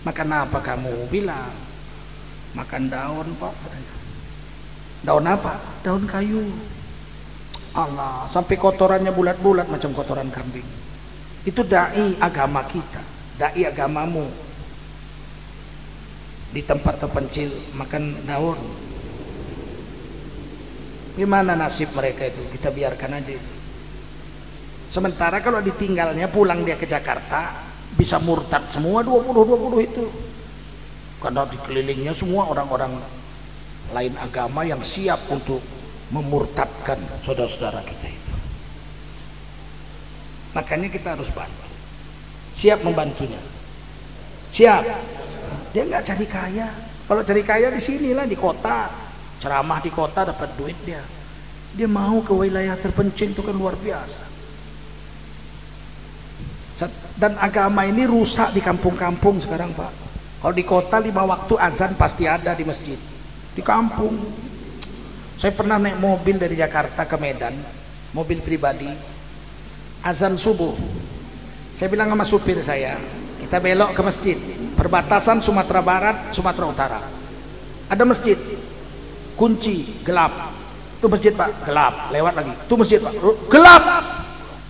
Makan apa kamu? Bilang makan daun Pak. Daun apa? Daun kayu. Allah, sampai kotorannya bulat-bulat macam kotoran kambing. Itu dai agama kita, dai agamamu. Di tempat terpencil makan daun. Gimana nasib mereka itu? Kita biarkan aja. Sementara kalau ditinggalnya pulang dia ke Jakarta, bisa murtad semua 20 itu. Karena dikelilingnya semua orang-orang lain agama yang siap untuk memurtadkan saudara-saudara kita itu. Makanya kita harus bantu. Siap membantunya. Siap. Dia nggak cari kaya. Kalau cari kaya di sinilah di kota. ceramah di kota dapat duit dia mau ke wilayah terpencil, itu kan luar biasa. Dan agama ini rusak di kampung-kampung sekarang, Pak. Kalau di kota 5 waktu azan pasti ada di masjid. Di kampung, saya pernah naik mobil dari Jakarta ke Medan, mobil pribadi, azan subuh. Saya bilang sama supir saya, kita belok ke masjid, perbatasan Sumatera Barat, Sumatera Utara. Ada masjid, kunci, gelap. Itu masjid, Pak, gelap. Lewat lagi, itu masjid, Pak, gelap.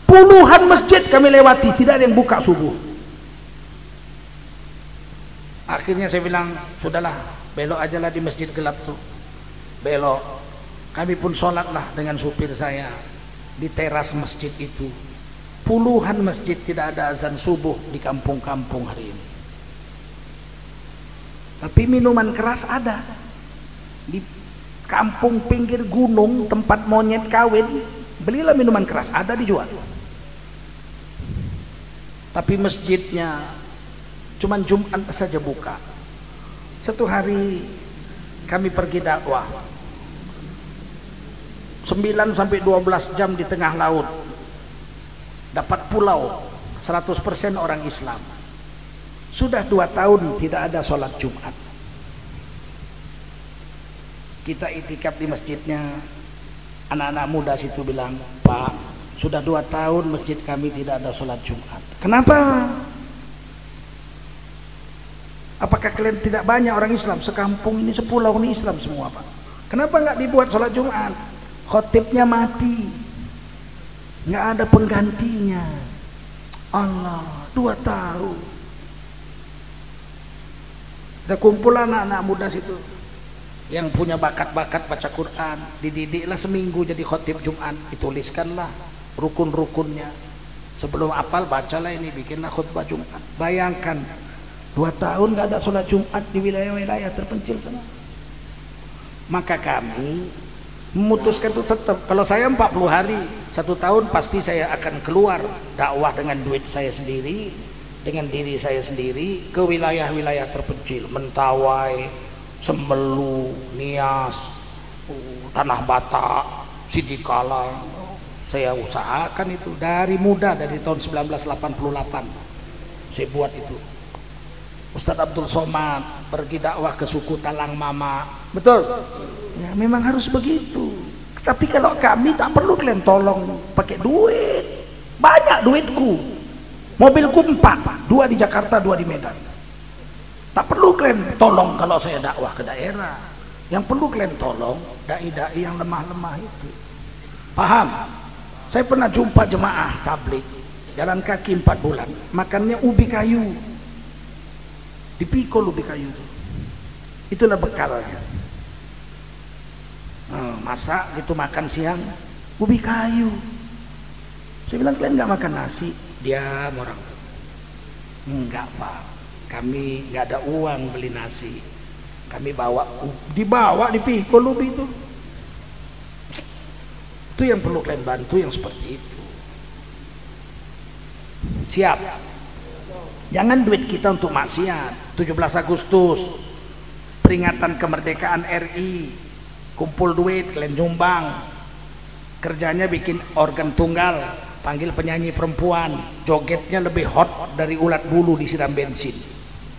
Puluhan masjid kami lewati, tidak ada yang buka subuh. Akhirnya saya bilang, sudahlah, belok aja lah di masjid gelap tuh. Belok. Kami pun sholatlah dengan supir saya di teras masjid itu. Puluhan masjid tidak ada azan subuh di kampung-kampung hari ini. Tapi minuman keras ada. Di kampung pinggir gunung, tempat monyet kawin, belilah minuman keras, ada dijual. Tapi masjidnya cuman Jumat saja buka. Satu hari kami pergi dakwah 9 sampai 12 jam di tengah laut, dapat pulau 100% orang Islam. Sudah 2 tahun tidak ada sholat Jumat. Kita itikaf di masjidnya, anak-anak muda situ bilang, Pak, sudah 2 tahun masjid kami tidak ada sholat Jumat. Kenapa? Apakah kalian tidak banyak orang Islam? Sekampung ini, sepulau ini Islam semua, Pak. Kenapa nggak dibuat sholat Jumat? Khotibnya mati, nggak ada penggantinya. Allah, 2 tahun. Kita kumpul anak-anak muda situ yang punya bakat-bakat baca Quran, dididiklah seminggu jadi khotib Jumat, dituliskanlah rukun-rukunnya. Sebelum apal bacalah ini, bikinlah khutbah Jumat. Bayangkan 2 tahun nggak ada sholat Jumat di wilayah-wilayah terpencil sana. Maka kami memutuskan itu tetap, kalau saya 40 hari, 1 tahun pasti saya akan keluar dakwah dengan duit saya sendiri, dengan diri saya sendiri ke wilayah-wilayah terpencil, Mentawai, Sembelu, Nias, Tanah Batak, Sidikalang. Saya usahakan itu dari muda, dari tahun 1988 saya buat itu. Ustadz Abdul Somad pergi dakwah ke suku Talang Mama, betul? Ya, memang harus begitu. Tapi kalau kami tak perlu kalian tolong pakai duit, banyak duitku, mobilku 4, 2 di Jakarta, 2 di Medan. Tak perlu kalian tolong kalau saya dakwah ke daerah. Yang perlu kalian tolong dai-dai yang lemah-lemah itu. Paham? Saya pernah jumpa jemaah tablik jalan kaki 4 bulan, makannya ubi kayu, dipikul ubi kayu itu. Itulah bekalnya. Masak gitu, makan siang ubi kayu. Saya bilang, kalian nggak makan nasi? Diam orang. Enggak, Pak, kami nggak ada uang beli nasi, kami dibawa dipikul ubi itu. Itu yang perlu kalian bantu, yang seperti itu. Siap? Jangan duit kita untuk maksiat. 17 Agustus peringatan kemerdekaan RI, kumpul duit, kalian nyumbang. Kerjanya bikin organ tunggal, panggil penyanyi perempuan, jogetnya lebih hot dari ulat bulu disiram bensin.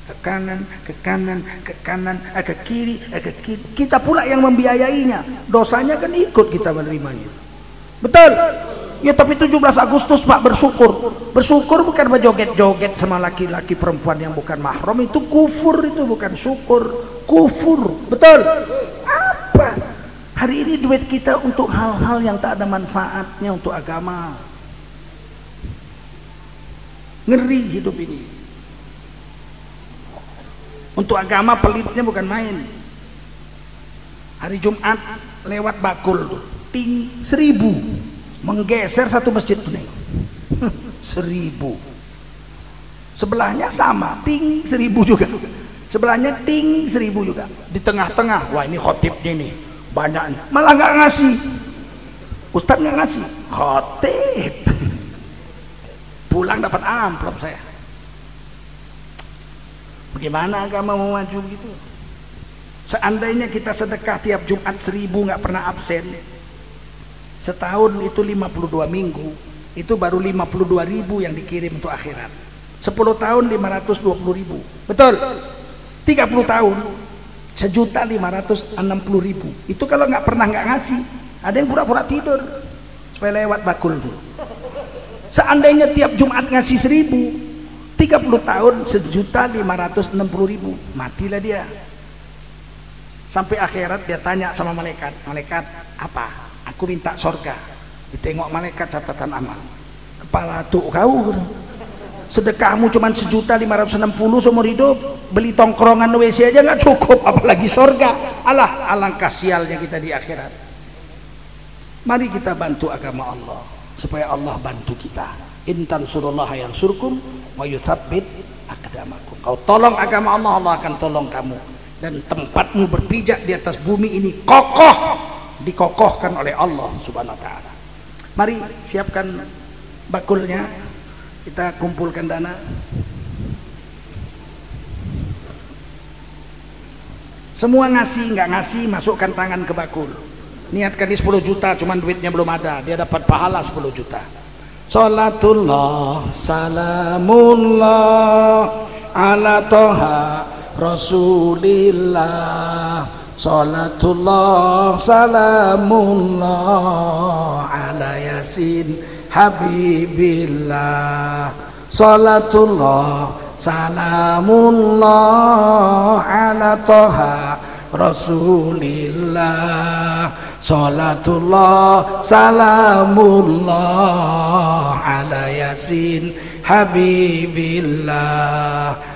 Ke kanan, ke kanan, ke kanan, ke kiri, ke kiri. Kita pula yang membiayainya. Dosanya kan ikut kita menerimanya. Betul? Ya, tapi 17 Agustus Pak, bersyukur. Bersyukur bukan berjoget-joget sama laki-laki perempuan yang bukan mahram. Itu kufur, itu bukan syukur. Kufur. Betul? Apa? Hari ini duit kita untuk hal-hal yang tak ada manfaatnya untuk agama. Ngeri hidup ini. Untuk agama pelitnya bukan main. Hari Jumat lewat bakul tuh, ting 1000, menggeser satu masjid tuh nih. 1000. Sebelahnya sama, ting 1000 juga. Sebelahnya ting 1000 juga. Di tengah-tengah, wah ini khotibnya nih banyak, malah nggak ngasih. Ustadz nggak ngasih, khotib. Pulang dapat amplop saya. Bagaimana agama mau maju gitu? Seandainya kita sedekah tiap Jumat 1000 nggak pernah absen, setahun itu 52 minggu, itu baru 52.000 yang dikirim untuk akhirat. 10 tahun 520.000, betul? 30 tahun 1.560.000. Itu kalau nggak pernah nggak ngasih. Ada yang pura-pura tidur supaya lewat bakul tuh. Seandainya tiap Jumat ngasih 1.000, 30 tahun 1.560.000, matilah dia. Sampai akhirat dia tanya sama malaikat, malaikat apa? Aku minta sorga. Ditengok malaikat catatan amal. Kepala tuh kau, sedekahmu cuma 1.560.000 seumur hidup, beli tongkrongan WC aja nggak cukup, apalagi sorga. Alah, alangkah sialnya kita di akhirat. Mari kita bantu agama Allah supaya Allah bantu kita. In tansurullaha yansurkum wa yutsabbit aqdamakum. Kau tolong agama Allah, Allah akan tolong kamu. Dan tempatmu berpijak di atas bumi ini kokoh, dikokohkan oleh Allah Subhanahu wa taala. Mari siapkan bakulnya, kita kumpulkan dana. Semua ngasih nggak ngasih, masukkan tangan ke bakul. Niatkan di 10 juta, cuman duitnya belum ada, dia dapat pahala 10 juta. Salatullah salamullah ala toha Rasulillah, salatullah salamullah ala Yasin Habibillah, salatullah salamullah ala Toha Rasulillah, salatullah salamullah ala Yasin Habibillah.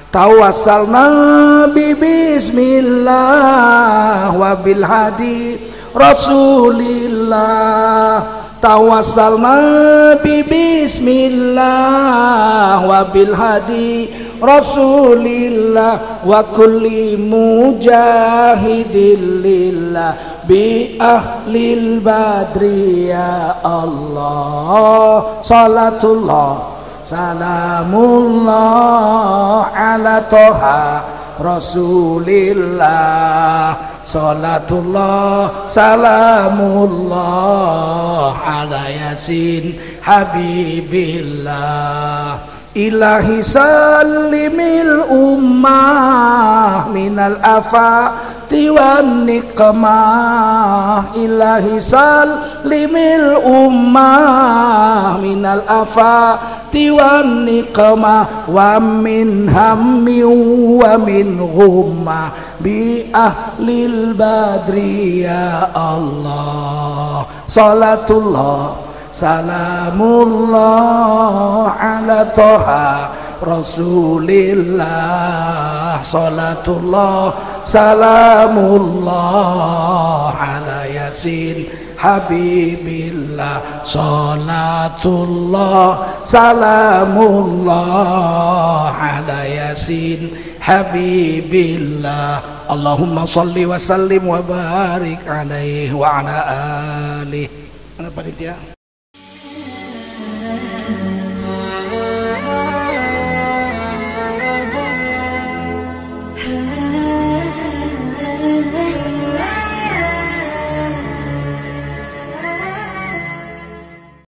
Tawassalna bi bismillah wa bil hadi Rasulillah, tawassalna bi bismillah wa bil hadi Rasulillah wa kulli mujahidin lillah bi ahlil badri ya Allah. Salatullah salamullah ala Toha Rasulillah, salatullah salamullah ala Yasin Habibillah. Ilahi sallimil ummah minal afati wan niqmah, ilahi sallimil ummah minal afati wan niqmah wa min hammi wa min ghummah bi ahlil badri ya Allah. Salatullah salamullah ala Toha Rasulillah, salatullah salamullah ala Yasin Habibillah, salatullah salamullah ala Yasin Habibillah. Allahumma salli wa sallim wa barik alaihi wa ala alihi. Mana panitia?